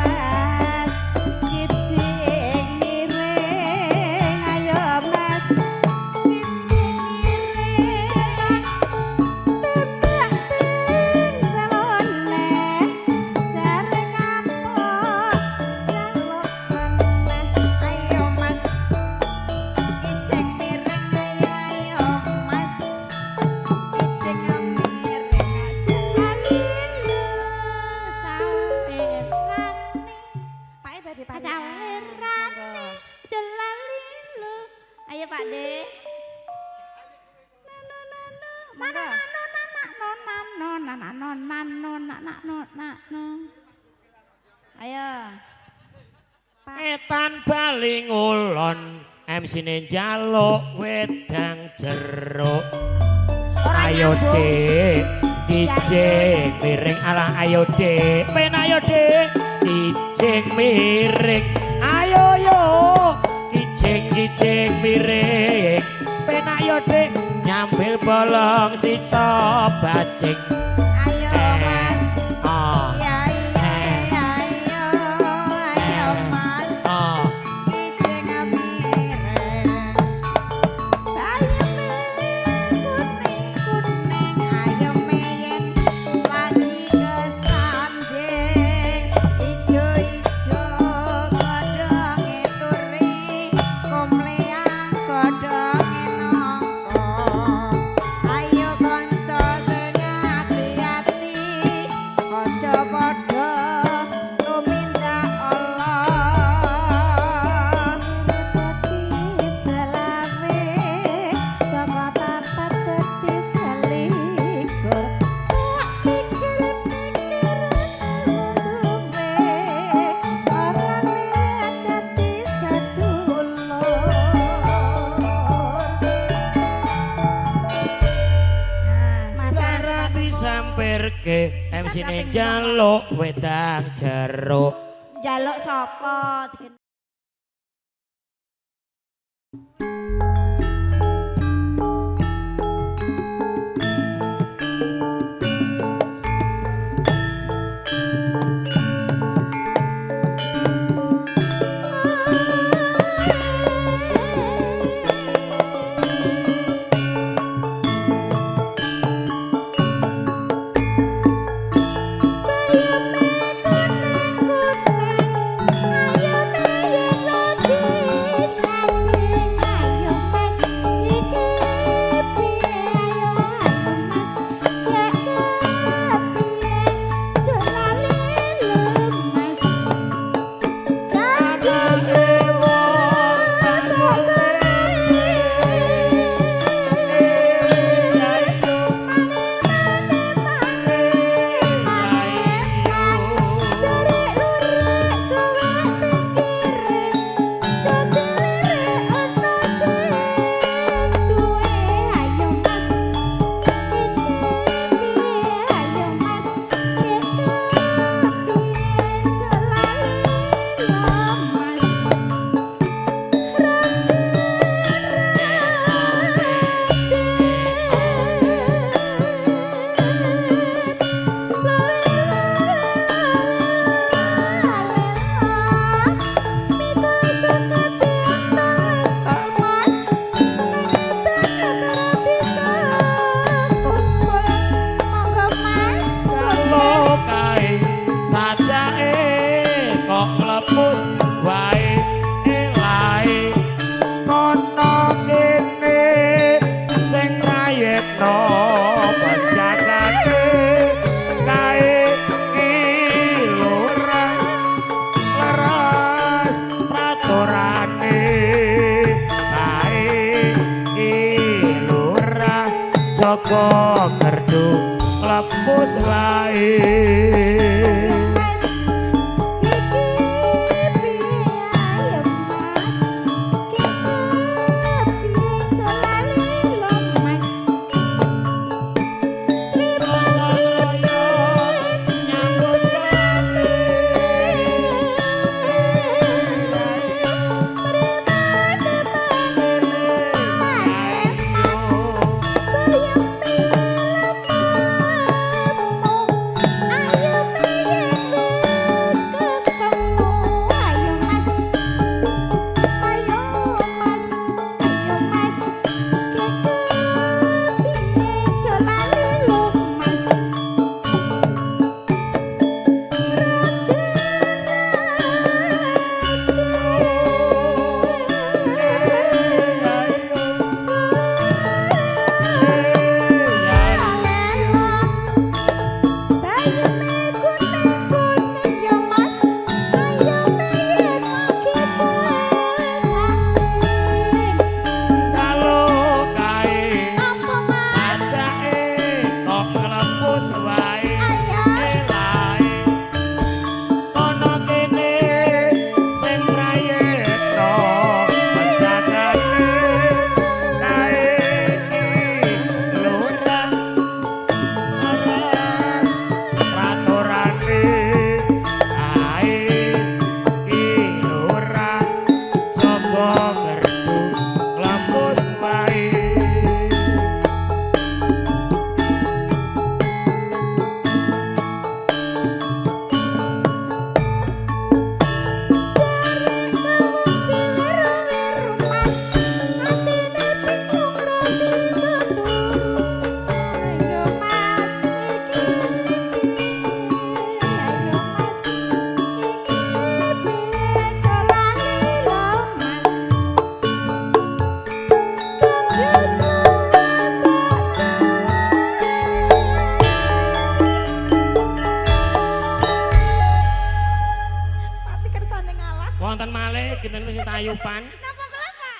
Mas kijing miring ayo Mas kijing miring tembak ting calone jare kapok jaluk maneh ayo Mas kijing mireng ayo ayo Mas kijing mireng aja lalilo sawerane Pak badhe parian. sawerane jelalilo ayo Pak De Monggo. ayo Etan baling ulon MC-ne njaluk wedang jeruk. Ayo Dik, kijing miring ala ayo Dik, pen ayo Dik, kijing miring. Ayo yo, kijing miring. Pen ayo Dik, nyambil bolong sisa bajing. ayo Mas Ah, ya iya ayo Mas ah. kijing mireng ayo kuning ayo meyen lagi kesanding ijo-ijo godhonge turi komleang godhonge nongko ayo kanca sing ati Oke, MC ne njaluk wedang jeruk. Njaluk sapa? Joko gerdu lepus wae. Wonten malih kinten sing tayupan. Napa kelapa?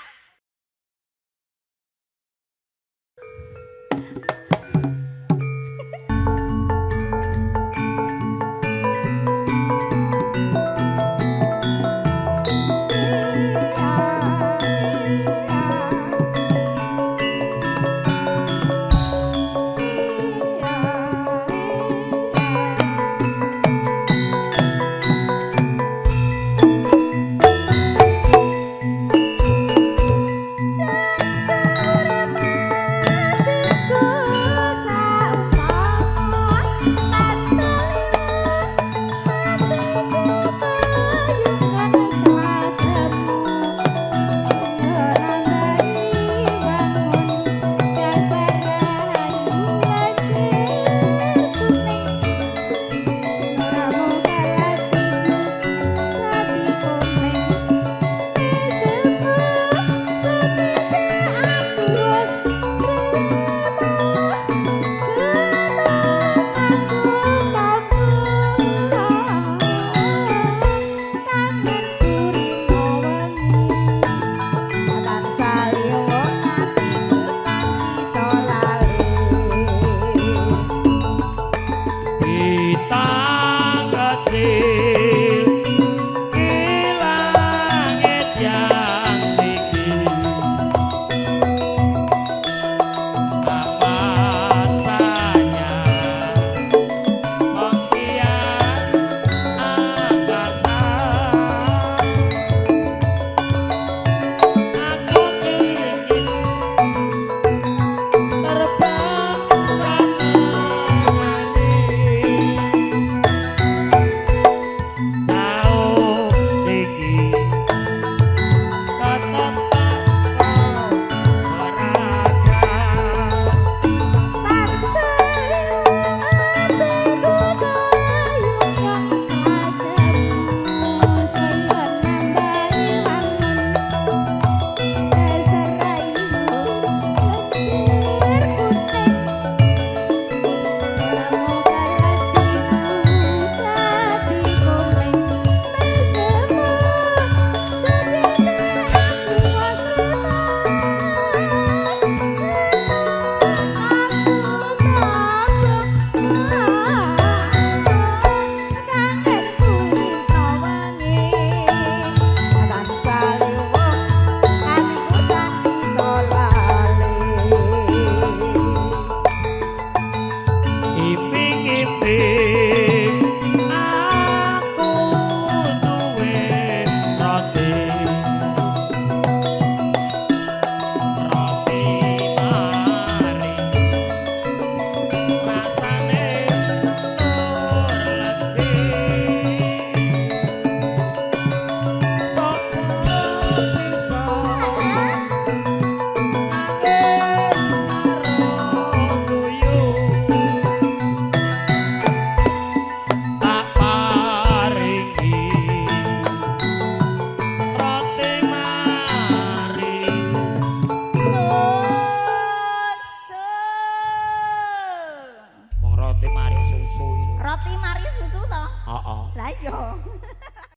Roti mari susu to? Heeh. Lah iya.